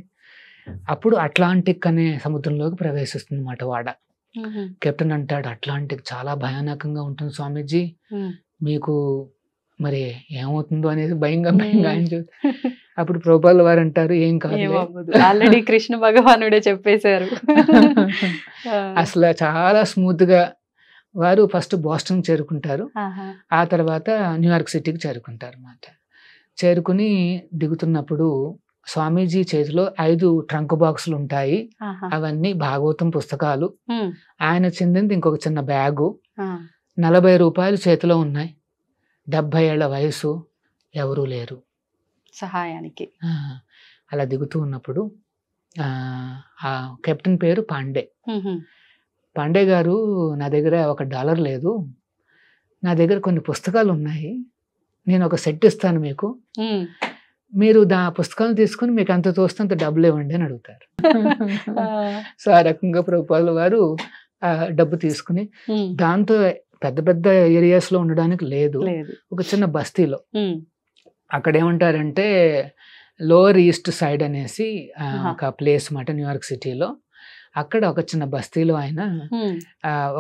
అప్పుడు అట్లాంటిక్ అనే సముద్రంలోకి ప్రవేశిస్తుంది అన్నమాట వాడ. కెప్టెన్ అంటాడు, అట్లాంటిక్ చాలా భయానకంగా ఉంటుంది స్వామీజీ, మీకు మరి ఏమవుతుందో అనేది భయంగా ఆయన అప్పుడు ప్రభుపాదుల వారు అంటారు, ఏం కాదు, ఆల్రెడీ కృష్ణ భగవానుడే చెప్పేశారు. అసలు చాలా స్మూత్ గా వారు ఫస్ట్ బోస్టన్ చేరుకుంటారు, ఆ తర్వాత న్యూయార్క్ సిటీకి చేరుకుంటారు అన్నమాట. చేరుకుని దిగుతున్నప్పుడు స్వామీజీ చేతిలో 5 ట్రంక్ బాక్సులు ఉంటాయి. అవన్నీ భాగవతం పుస్తకాలు, ఆయన చెందింది ఇంకొక చిన్న బ్యాగు, 40 రూపాయలు చేతిలో ఉన్నాయి, 70 ఏళ్ల వయసు, ఎవరూ లేరు సహాయానికి. అలా దిగుతూ ఉన్నప్పుడు ఆ కెప్టెన్ పేరు పాండే. పాండే గారు, నా దగ్గర $1 లేదు, నా దగ్గర కొన్ని పుస్తకాలు ఉన్నాయి, నేను ఒక సెట్ ఇస్తాను మీకు, మీరు పుస్తకాలను తీసుకుని మీకు అంత తోస్తే అంత డబ్బులు ఇవ్వండి అని అడుగుతారు. సో ఆ రకంగా ప్రభుపాదుల వారు ఆ డబ్బు తీసుకుని, దాంతో పెద్ద పెద్ద ఏరియాస్ లో ఉండడానికి లేదు, ఒక చిన్న బస్తీలో, అక్కడ ఏమంటారంటే లోవర్ ఈస్ట్ సైడ్ అనేసి ఒక ప్లేస్ మాట న్యూయార్క్ సిటీలో, అక్కడ ఒక చిన్న బస్తీలో ఆయన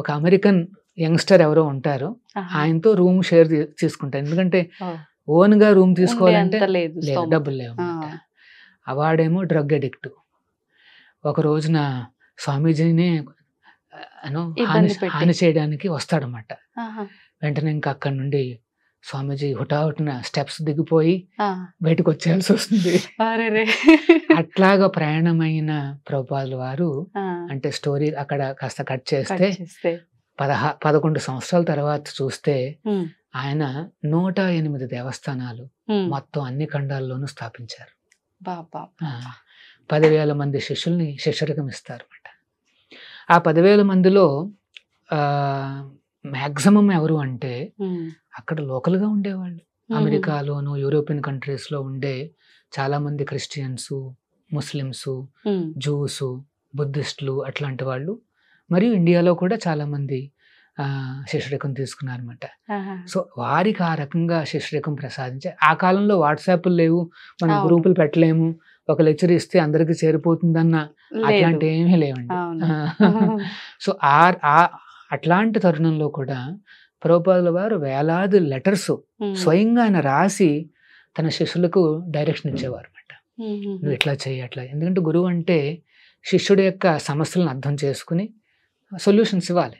ఒక అమెరికన్ యంగ్స్టర్ ఎవరో ఉంటారు, ఆయనతో రూమ్ షేర్ తీసుకుంటారు. ఎందుకంటే ఓన్ గా రూమ్ తీసుకోవాలంటే డబ్బులు లేవు. వాడేమో డ్రగ్ అడిక్ట్. ఒక రోజున స్వామీజీని హాని చేయడానికి వస్తాడనమాట. వెంటనే ఇంకా అక్కడి నుండి స్వామీజీ హుటాహుటిన స్టెప్స్ దిగిపోయి బయటకు వచ్చేయాల్సి వస్తుంది. అట్లాగా ప్రయాణమైన ప్రభుపాదుల వారు, అంటే స్టోరీ అక్కడ కాస్త కట్ చేస్తే 11 సంవత్సరాల తర్వాత చూస్తే ఆయన 108 దేవస్థానాలు మొత్తం అన్ని ఖండాల్లోనూ స్థాపించారు. 10,000 మంది శిష్యుల్ని శిష్యరికం ఇస్తారు అన్నమాట. ఆ 10,000 మందిలో మ్యాక్సిమం ఎవరు అంటే అక్కడ లోకల్ గా ఉండేవాళ్ళు. అమెరికాలోను యూరోపియన్ కంట్రీస్ లో ఉండే చాలా మంది క్రిస్టియన్స్, ముస్లిమ్స్, జూస్, బుద్ధిస్టులు అట్లాంటి వాళ్ళు, మరియు ఇండియాలో కూడా చాలా మంది శిష్యరికం తీసుకున్నారన్నమాట. సో వారికి ఆ రకంగా శిష్యరికం ప్రసాదించే, ఆ కాలంలో వాట్సాప్లు లేవు, మనం గ్రూపులు పెట్టలేము, ఒక లెక్చర్ ఇస్తే అందరికి చేరిపోతుందన్న అట్లాంటి ఏమీ లేవండి. సో అట్లాంటి తరుణంలో కూడా ప్రభుపాదుల వారు వేలాది లెటర్స్ స్వయంగా ఆయన రాసి తన శిష్యులకు డైరెక్షన్ ఇచ్చేవారు అన్నమాట. నువ్వు ఇట్లా చెయ్యి, అట్లా. ఎందుకంటే గురువు అంటే శిష్యుడి యొక్క సమస్యలను అర్థం చేసుకుని సొల్యూషన్స్ ఇవ్వాలి.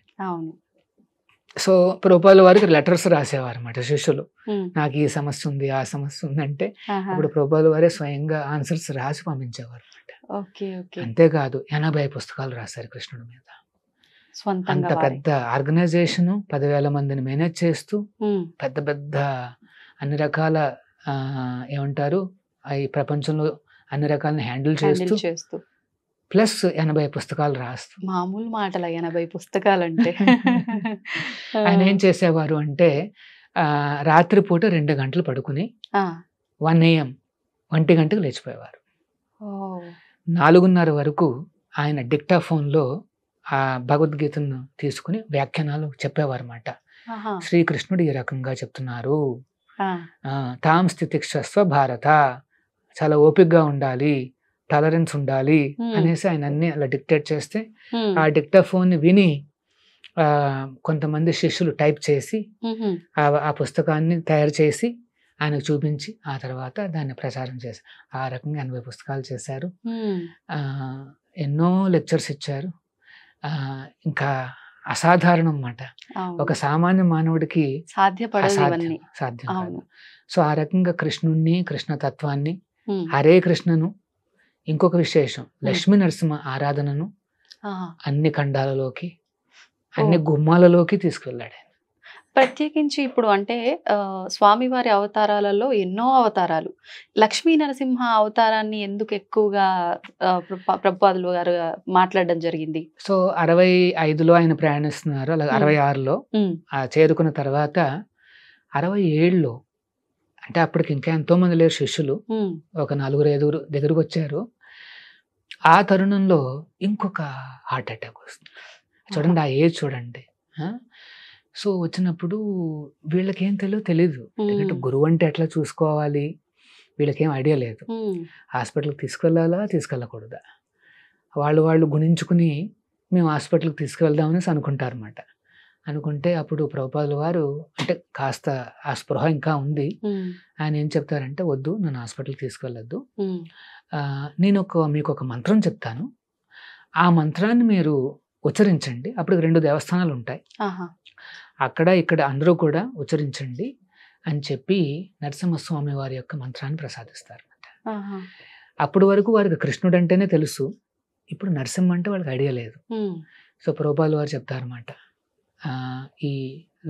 సో ప్రభుపాదుల వారికి లెటర్స్ రాసేవారు అన్నమాట శిష్యులు, నాకు ఈ సమస్య ఉంది, ఆ సమస్య ఉంది అంటే అప్పుడు ప్రభుపాదుల వారే స్వయంగా ఆన్సర్స్ రాసి పంపించేవారు అన్నమాట. అంతేకాదు 80 పుస్తకాలు రాశారు కృష్ణుడి మీద. అంత పెద్ద ఆర్గనైజేషన్, 10,000 మందిని మేనేజ్ చేస్తూ, పెద్ద పెద్ద అన్ని రకాల ఏమంటారు ఈ ప్రపంచంలో అన్ని రకాలని హ్యాండిల్ చేస్తూ ప్లస్ 80 పుస్తకాలు రాస్తూ. మామూలు మాటల 80 పుస్తకాలు అంటే. ఆయన ఏం చేసేవారు అంటే రాత్రిపూట 2 గంటలు పడుకుని 1 AM 1 గంటకు లేచిపోయేవారు. 4:30 వరకు ఆయన డిక్టాఫోన్లో ఆ భగవద్గీతను తీసుకుని వ్యాఖ్యానాలు చెప్పేవారు అన్నమాట. శ్రీకృష్ణుడు ఈ రకంగా చెప్తున్నారు, తాం స్థితిక్షస్వ భారత, చాలా ఓపికగా ఉండాలి, టాలరెన్స్ ఉండాలి అనేసి ఆయన అన్ని అలా డిక్టేట్ చేస్తే ఆ డిక్టాఫోన్ ని విని కొంతమంది శిష్యులు టైప్ చేసి ఆ పుస్తకాన్ని తయారు చేసి ఆయనకు చూపించి ఆ తర్వాత దాన్ని ప్రచారం చేశారు. ఆ రకంగా 80 పుస్తకాలు చేశారు, ఎన్నో లెక్చర్స్ ఇచ్చారు. ఇంకా అసాధారణం అన్నమాట, ఒక సామాన్య మానవుడికి సాధ్యం కాదు. సో ఆ రకంగా కృష్ణుణ్ణి, కృష్ణ తత్వాన్ని, హరే కృష్ణను, ఇంకొక విశేషం లక్ష్మీ నరసింహ ఆరాధనను అన్ని ఖండాలలోకి, అన్ని గుమ్మాలలోకి తీసుకువెళ్ళాడు. ప్రత్యేకించి ఇప్పుడు అంటే స్వామివారి అవతారాలలో ఎన్నో అవతారాలు, లక్ష్మీ నరసింహ అవతారాన్ని ఎందుకు ఎక్కువగా ప్రభుపాదులు గారు మాట్లాడడం జరిగింది? సో 65లో ఆయన ప్రయాణిస్తున్నారు, అలాగే 66లో చేరుకున్న తర్వాత 67లో, అంటే అప్పటికి ఇంకా ఎంతో మంది లేరు శిష్యులు, ఒక 4-5 దగ్గరకు వచ్చారు. ఆ తరుణంలో ఇంకొక హార్ట్ అటాక్ వస్తుంది. చూడండి ఆ ఏజ్ చూడండి. సో వచ్చినప్పుడు వీళ్ళకి ఏం తెలీదు. ఎందుకంటే గురువు అంటే ఎట్లా చూసుకోవాలి, వీళ్ళకేం ఐడియా లేదు. హాస్పిటల్కి తీసుకెళ్ళాలా తీసుకెళ్ళకూడదా, వాళ్ళు గుణించుకుని మేము హాస్పిటల్కి తీసుకువెళ్దామనేసి అనుకుంటారు అన్నమాట. అనుకుంటే అప్పుడు ప్రభుపాదుల వారు అంటే కాస్త ఆ స్పృహ ఇంకా ఉంది. ఆయన ఏం చెప్తారంటే, వద్దు నన్ను హాస్పిటల్కి తీసుకెళ్ళొద్దు, నేను మీకు ఒక మంత్రం చెప్తాను, ఆ మంత్రాన్ని మీరు ఉచ్చరించండి. అప్పుడు 2 దేవస్థానాలు ఉంటాయి, అక్కడ ఇక్కడ అందరూ కూడా ఉచ్చరించండి అని చెప్పి నరసింహస్వామి వారి యొక్క మంత్రాన్ని ప్రసాదిస్తారు. అప్పటి వరకు వారికి కృష్ణుడు అంటేనే తెలుసు, ఇప్పుడు నరసింహ అంటే వాళ్ళకి ఐడియా లేదు. సో ప్రభుపాదుల వారు చెప్తారన్నమాట, ఈ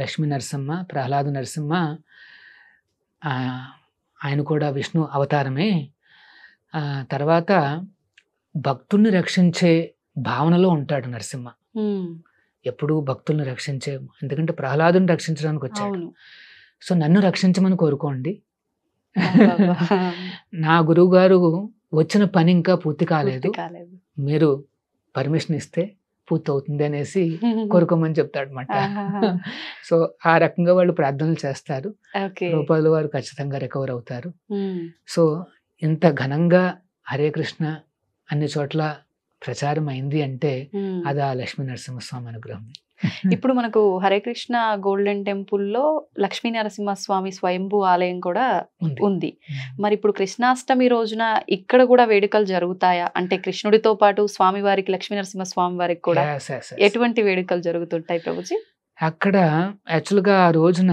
లక్ష్మీ నరసింహ, ప్రహ్లాద నరసింహ ఆయన కూడా విష్ణు అవతారమే. తర్వాత భక్తుల్ని రక్షించే భావనలో ఉంటాడు నరసింహ, ఎప్పుడు భక్తుల్ని రక్షించే, ఎందుకంటే ప్రహ్లాదుని రక్షించడానికి వచ్చాడు. సో నన్ను రక్షించమని కోరుకోండి, నా గురువు గారు వచ్చిన పని ఇంకా పూర్తి కాలేదు, మీరు పర్మిషన్ ఇస్తే పూర్తి అవుతుంది అనేసి కోరుకోమని చెప్తాడు అనమాట. సో ఆ రకంగా వాళ్ళు ప్రార్థనలు చేస్తారు, రూపాయల వారు ఖచ్చితంగా రికవర్ అవుతారు. సో ఇంత ఘనంగా హరే కృష్ణ అన్ని చోట్ల ప్రచారం అయింది అంటే అది ఆ లక్ష్మీ నరసింహస్వామి అనుగ్రహం. ఇప్పుడు మనకు హరే కృష్ణ గోల్డెన్ టెంపుల్లో లక్ష్మీ నరసింహస్వామి స్వయంభూ ఆలయం కూడా ఉంది. మరి ఇప్పుడు కృష్ణాష్టమి రోజున ఇక్కడ కూడా వేడుకలు జరుగుతాయా? అంటే కృష్ణుడితో పాటు స్వామి వారికి, లక్ష్మీ నరసింహస్వామి వారికి కూడా ఎటువంటి వేడుకలు జరుగుతుంటాయి ప్రభుజీ? అక్కడ యాక్చువల్గా ఆ రోజున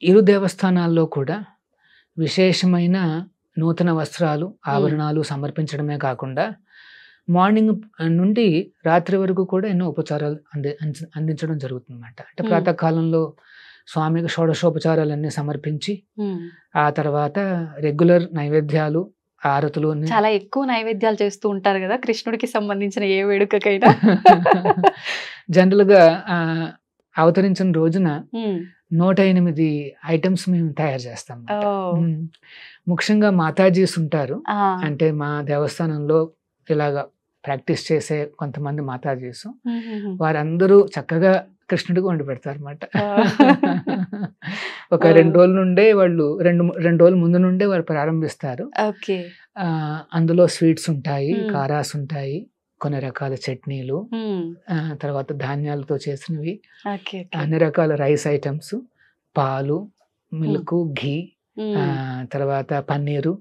ఇరు దేవస్థానాల్లో కూడా విశేషమైన నూతన వస్త్రాలు, ఆభరణాలు సమర్పించడమే కాకుండా మార్నింగ్ నుండి రాత్రి వరకు కూడా ఎన్నో ఉపచారాలు అందించడం జరుగుతుంది అన్నమాట. అంటే ప్రాతకాలంలో స్వామికి షోడశోపచారాలన్నీ సమర్పించి ఆ తర్వాత రెగ్యులర్ నైవేద్యాలు, ఆరతులు, చాలా ఎక్కువ నైవేద్యాలు చేస్తూ ఉంటారు కదా కృష్ణుడికి సంబంధించిన ఏ వేడుకకైనా. జనరల్గా అవతరించిన రోజున 108 ఐటమ్స్ మేము తయారు చేస్తాం. ముఖ్యంగా మాతాజీస్ ఉంటారు, అంటే మా దేవస్థానంలో ఇలాగా ప్రాక్టీస్ చేసే కొంతమంది మాతాజీస్, వారందరూ చక్కగా కృష్ణుడికి వండి పెడతారు అన్నమాట. ఒక 2 రోజుల నుండే వాళ్ళు 2 రోజుల ముందు నుండే వారు ప్రారంభిస్తారు. అందులో స్వీట్స్ ఉంటాయి, కారాస్ ఉంటాయి, కొన్ని రకాల చట్నీలు, తర్వాత ధాన్యాలతో చేసినవి, అన్ని రకాల రైస్ ఐటమ్స్, పాలు, మిల్క్, ఘీ, తర్వాత పన్నీరు,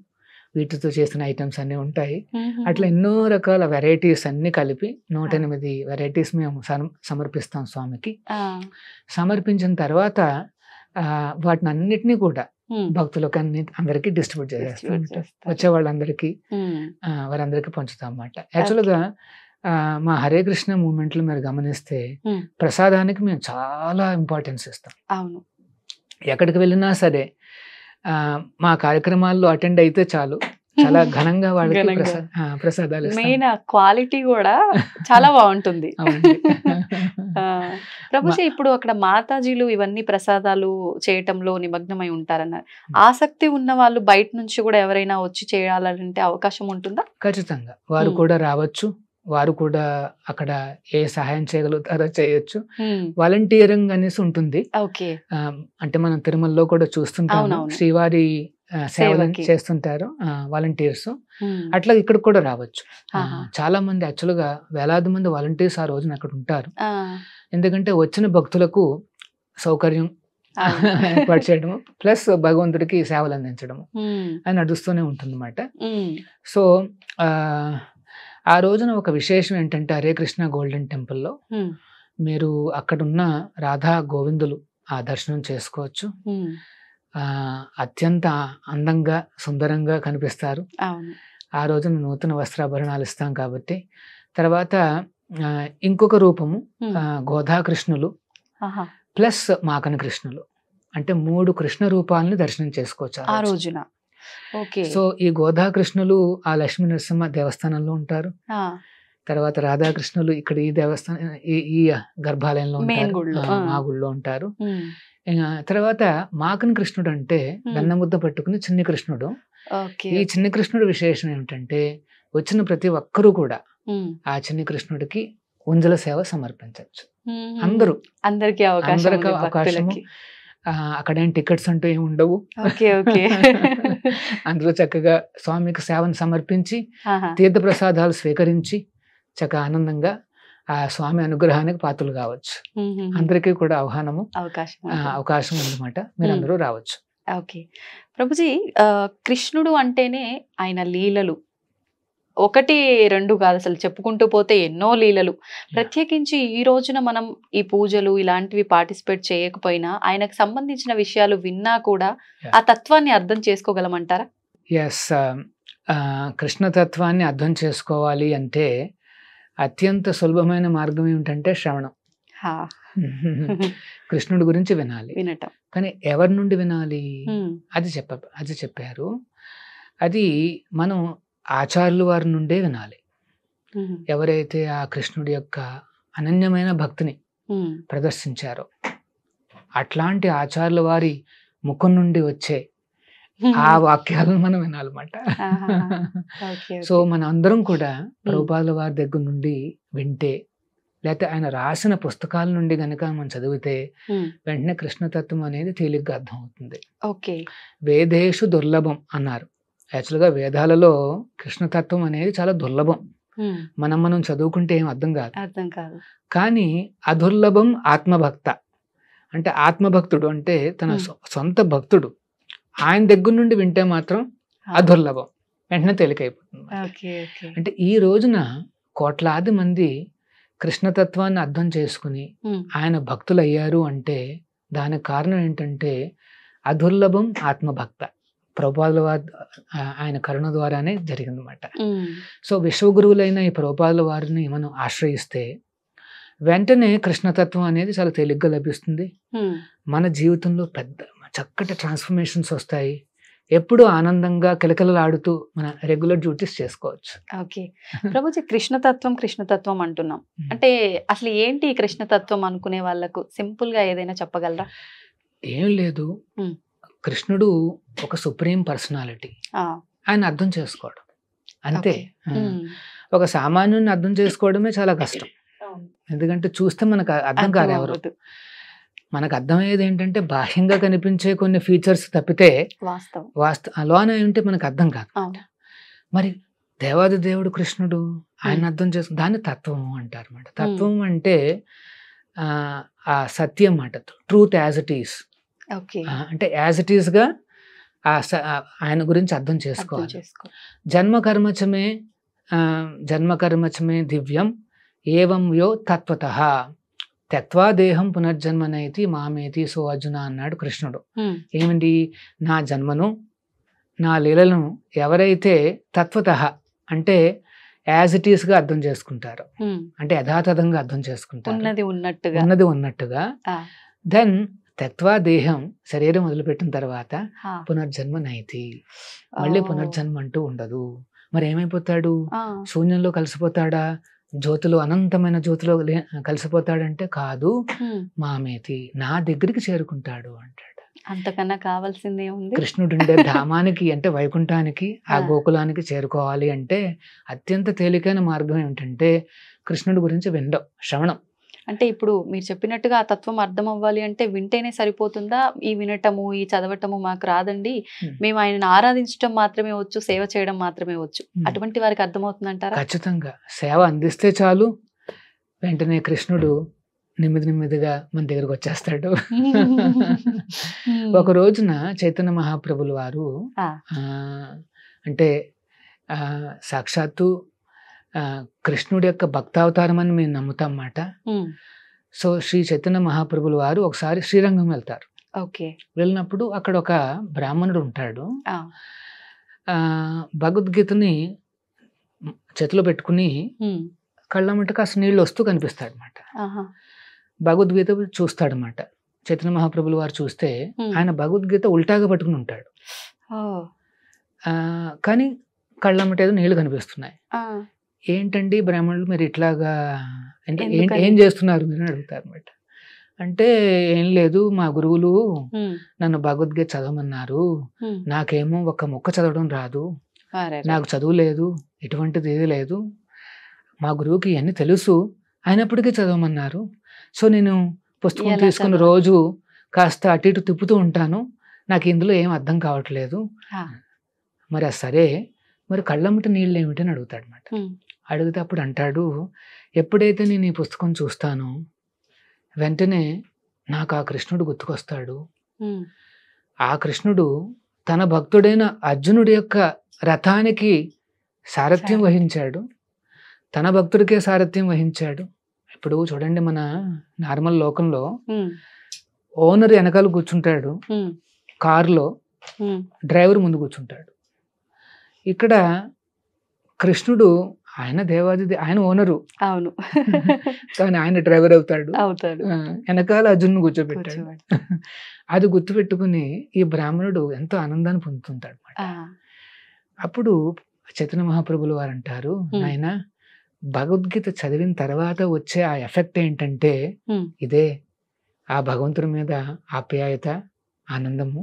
వీటితో చేసిన ఐటమ్స్ అన్నీ ఉంటాయి. అట్లా ఎన్నో రకాల వెరైటీస్ అన్ని కలిపి 108 వెరైటీస్ మేము సమర్పిస్తాం స్వామికి. సమర్పించిన తర్వాత వాటిని అన్నిటినీ కూడా భక్తులకు అందరికీ డిస్ట్రిబ్యూట్ చేసేస్తాం, వచ్చే వాళ్ళందరికీ వారందరికీ పంచుతాం అన్నమాట. యాక్చువల్గా మా హరే కృష్ణ మూమెంట్లో మీరు గమనిస్తే ప్రసాదానికి మేము చాలా ఇంపార్టెన్స్ ఇస్తాం. అవును, ఎక్కడికి వెళ్ళినా సరే మా కార్యక్రమాల్లో అటెండ్ అయితే చాలు, చాలా ఘనంగా వాళ్ళకి ప్రసాదాలు. మెయిన్ క్వాలిటీ కూడా చాలా బాగుంటుంది. ప్రభుజీ, ఇప్పుడు అక్కడ మాతాజీలు ఇవన్నీ ప్రసాదాలు చేయటంలో నిమగ్నమై ఉంటారన్నారు. ఆసక్తి ఉన్న వాళ్ళు బయట నుంచి కూడా ఎవరైనా వచ్చి చేయాలంటే అవకాశం ఉంటుందా? ఖచ్చితంగా వారు కూడా రావచ్చు, వారు కూడా అక్కడ ఏ సహాయం చేయగలుగుతారో చేయొచ్చు. వాలంటీరింగ్ అనేసి ఉంటుంది. అంటే మనం తిరుమలలో కూడా చూస్తుంటాము, శ్రీవారి సేవలు చేస్తుంటారు వాలంటీర్స్. అట్లా ఇక్కడ కూడా రావచ్చు. చాలా మంది యాక్చువల్గా వేలాది మంది వాలంటీర్స్ ఆ రోజున అక్కడ ఉంటారు. ఎందుకంటే వచ్చిన భక్తులకు సౌకర్యం ఏర్పాటు చేయడము, ప్లస్ భగవంతుడికి సేవలు అందించడము అని నడుస్తూనే ఉంటుంది అన్నమాట. సో ఆ రోజున ఒక విశేషం ఏంటంటే, హరే కృష్ణ గోల్డెన్ టెంపుల్లో మీరు అక్కడున్న రాధా గోవిందులు ఆ దర్శనం చేసుకోవచ్చు. అత్యంత అందంగా, సుందరంగా కనిపిస్తారు. ఆ రోజున నూతన వస్త్రాభరణాలు ఇస్తాం కాబట్టి. తర్వాత ఇంకొక రూపము గోధాకృష్ణులు ప్లస్ మాకన కృష్ణులు, అంటే 3 కృష్ణ రూపాలని దర్శనం చేసుకోవచ్చు ఆ రోజున. సో ఈ గోధాకృష్ణులు ఆ లక్ష్మీ నరసింహ దేవస్థానంలో ఉంటారు. తర్వాత రాధాకృష్ణులు ఇక్కడ ఈ దేవస్థానం ఈ గర్భాలయంలో మా గుళ్ళో ఉంటారు. తర్వాత మాకన కృష్ణుడు అంటే వెన్నముద్ద పట్టుకుని చిన్ని కృష్ణుడు. ఈ చిన్ని కృష్ణుడు విశేషం ఏమిటంటే, వచ్చిన ప్రతి ఒక్కరూ కూడా ఆ చిన్ని కృష్ణుడికి ఉంజల సేవ సమర్పించవచ్చు. అందరికీ అవకాశము. అక్కడేం టికెట్స్ అంటూ ఏమి ఉండవు. ఓకే ఓకే అందరూ చక్కగా స్వామికి సేవను సమర్పించి తీర్థప్రసాదాలు స్వీకరించి చక్కగా ఆనందంగా ఆ స్వామి అనుగ్రహానికి పాత్రలు కావచ్చు. అందరికీ కూడా అవకాశం ఉందన్నమాట. మీరు అందరూ రావచ్చు. ఓకే ప్రభుజీ, కృష్ణుడు అంటేనే ఆయన లీలలు 1, 2 కాదు, అసలు చెప్పుకుంటూ పోతే ఎన్నో లీలలు. ప్రత్యేకించి ఈ రోజున మనం ఈ పూజలు ఇలాంటివి పార్టిసిపేట్ చేయకపోయినా ఆయనకు సంబంధించిన విషయాలు విన్నా కూడా ఆ తత్వాన్ని అర్థం చేసుకోగలమంటారా? ఎస్, కృష్ణతత్వాన్ని అర్థం చేసుకోవాలి అంటే అత్యంత సులభమైన మార్గం ఏమిటంటే శ్రవణం. కృష్ణుడి గురించి వినటం. కానీ ఎవరి నుండి వినాలి అది చెప్పారు. అది మనం ఆచార్యుల వారి నుండే వినాలి. ఎవరైతే ఆ కృష్ణుడి యొక్క అనన్యమైన భక్తిని ప్రదర్శించారో అట్లాంటి ఆచార్యుల వారి ముఖం నుండి వచ్చే ఆ వాక్యాలను మనం వినాలన్నమాట. సో మన అందరం కూడా ప్రభుపాదుల వారి దగ్గర నుండి వింటే, లేకపోతే ఆయన రాసిన పుస్తకాల నుండి గనక మనం చదివితే వెంటనే కృష్ణతత్వం అనేది తేలిగ్గా అర్థం అవుతుంది. వేదేషు దుర్లభం అన్నారు. యాక్చువల్గా వేదాలలో కృష్ణతత్వం అనేది చాలా దుర్లభం. మనం చదువుకుంటే ఏం అర్థం కాదు. కానీ అదుర్లభం ఆత్మభక్త అంటే ఆత్మభక్తుడు అంటే తన సొంత భక్తుడు ఆయన దగ్గర నుండి వింటే మాత్రం అదుర్లభం, వెంటనే తేలికైపోతుంది. అంటే ఈ రోజున కోట్లాది మంది కృష్ణతత్వాన్ని అర్థం చేసుకుని ఆయన భక్తులు అయ్యారు అంటే దానికి కారణం ఏంటంటే అదుర్లభం ఆత్మభక్త. ప్రభుపాదుల వారి ఆయన కరుణ ద్వారానే జరిగిందన్నమాట. సో విశ్వగురువులైన ఈ ప్రభుపాదుల వారిని మనం ఆశ్రయిస్తే వెంటనే కృష్ణతత్వం అనేది చాలా తేలిగ్గా లభిస్తుంది. మన జీవితంలో పెద్ద చక్కటి ట్రాన్స్ఫర్మేషన్స్ వస్తాయి. ఎప్పుడు ఆనందంగా కిలకిలలాడుతూ మన రెగ్యులర్ డ్యూటీస్ చేసుకోవచ్చు. ఓకే ప్రభుజీ, కృష్ణతత్వం అంటున్నాం అంటే అసలు ఏంటి ఈ కృష్ణతత్వం అనుకునే వాళ్ళకు సింపుల్ గా ఏదైనా చెప్పగలరా? ఏం లేదు, కృష్ణుడు ఒక సుప్రీం పర్సనాలిటీ. ఆయన అర్థం చేసుకోవడం అంతే. ఒక సామాన్యుని అర్థం చేసుకోవడమే చాలా కష్టం. ఎందుకంటే చూస్తే మనకు అర్థం కాదు ఎవరు. మనకు అర్థమయ్యేది ఏంటంటే బాహ్యంగా కనిపించే కొన్ని ఫీచర్స్ తప్పితే లోనే ఉంటే మనకు అర్థం కాదు. మరి దేవాది దేవుడు కృష్ణుడు ఆయన అర్థం చేసుకుని దాన్ని తత్వం అంటారు అన్నమాట. తత్వం అంటే ఆ సత్యం మాట, ట్రూత్ యాజ్ ఇట్ ఈస్. అంటే యాజ్ ఇట్ ఈస్ గా ఆయన గురించి అర్థం చేసుకోవాలి. జన్మకర్మచమే దివ్యం ఏవం యో తత్వతః త్యక్త్వా దేహం పునర్జన్మనైతి మామేతి సో అర్జున అన్నాడు కృష్ణుడు. ఏమిటి? నా జన్మను నా లీలను ఎవరైతే తత్వతః అంటే యాజ్ ఇట్ ఈస్ గా అర్థం చేసుకుంటారో, అంటే యథాతథంగా అర్థం చేసుకుంటారు, ఉన్నది ఉన్నట్టుగా, దెన్ త్యక్త్వా దేహం శరీరం వదిలిపెట్టిన తర్వాత పునర్జన్మ నైతి, మళ్ళీ పునర్జన్మ అంటూ ఉండదు. మరి ఏమైపోతాడు? శూన్యంలో కలిసిపోతాడా? జ్యోతిలో, అనంతమైన జ్యోతిలో కలిసిపోతాడంటే కాదు, మామేతి నా దగ్గరికి చేరుకుంటాడు అంటాడు. అంతకన్నా కావాల్సిందే ఉంది. కృష్ణుడుండే ధామానికి అంటే వైకుంఠానికి, ఆ గోకులానికి చేరుకోవాలి అంటే అత్యంత తేలికైన మార్గం ఏమిటంటే కృష్ణుడి గురించి వినడం, శ్రవణం. అంటే ఇప్పుడు మీరు చెప్పినట్టుగా ఆ తత్వం అర్థం అవ్వాలి అంటే వింటేనే సరిపోతుందా? ఈ వినటము, ఈ చదవటము మాకు రాదండి, మేము ఆయనను ఆరాధించడం మాత్రమే వచ్చు, సేవ చేయడం మాత్రమే వచ్చు, అటువంటి వారికి అర్థమవుతుందంటారా? ఖచ్చితంగా. సేవ అందిస్తే చాలు, వెంటనే కృష్ణుడు నెమ్మదిగా మన దగ్గరకు వచ్చేస్తాడు. ఒక రోజున చైతన్య మహాప్రభుల వారు అంటే సాక్షాత్తు కృష్ణుడి యొక్క భక్తావతారం అని మేము నమ్ముతాం అన్నమాట. సో శ్రీ చైతన్య మహాప్రభుల వారు ఒకసారి శ్రీరంగం వెళ్తారు. వెళ్ళినప్పుడు అక్కడ ఒక బ్రాహ్మణుడు ఉంటాడు. భగవద్గీతని చేతిలో పెట్టుకుని కళ్ళమ్మట కాస్త నీళ్ళు వస్తూ కనిపిస్తాడు అనమాట. భగవద్గీత చూస్తాడనమాట. చైతన్య మహాప్రభుల వారు చూస్తే ఆయన భగవద్గీత ఉల్టాగా పట్టుకుని ఉంటాడు. కానీ కళ్ళమ్మట ఏదో నీళ్లు కనిపిస్తున్నాయి. ఏంటండి బ్రాహ్మణులు మీరు ఇట్లాగా ఏం చేస్తున్నారు మీరు అడుగుతారు అనమాట. అంటే ఏం లేదు, మా గురువులు నన్ను భగవద్గీత చదవమన్నారు, నాకేమో ఒక ముక్క చదవడం రాదు, నాకు చదువు లేదు, ఎటువంటిది ఏది లేదు, మా గురువుకి ఇవన్నీ తెలుసు, అయినప్పటికీ చదవమన్నారు. సో నేను పుస్తకం తీసుకుని రోజు కాస్త అటు ఇటు తిప్పుతూ ఉంటాను, నాకు ఇందులో ఏం అర్థం కావట్లేదు. మరి సరే, మరి కళ్ళమ్మట నీళ్ళు ఏమిటని అడుగుతాడు అనమాట. అడిగితే అప్పుడు అంటాడు, ఎప్పుడైతే నేను ఈ పుస్తకం చూస్తానో వెంటనే నాకు ఆ కృష్ణుడు గుర్తుకొస్తాడు. ఆ కృష్ణుడు తన భక్తుడైన అర్జునుడి యొక్క రథానికి సారథ్యం వహించాడు, తన భక్తుడికే సారథ్యం వహించాడు. ఇప్పుడు చూడండి, మన నార్మల్ లోకంలో ఓనర్ వెనకాల కూర్చుంటాడు, కారులో డ్రైవర్ ముందు కూర్చుంటాడు. ఇక్కడ కృష్ణుడు ఆయన ఆయన ఓనరు, అవును, కానీ ఆయన డ్రైవర్ అవుతాడు. వెనకాల అర్జునుని కూర్చోబెట్టాడు. అది గుర్తుపెట్టుకుని ఈ బ్రాహ్మణుడు ఎంతో ఆనందాన్ని పొందుతుంటాడు అన్నమాట. అప్పుడు చైతన్య మహాప్రభులు వారు అంటారు, ఆయన భగవద్గీత చదివిన తర్వాత వచ్చే ఆ ఎఫెక్ట్ ఏంటంటే ఇదే, ఆ భగవంతుడి మీద ఆప్యాయత, ఆనందము.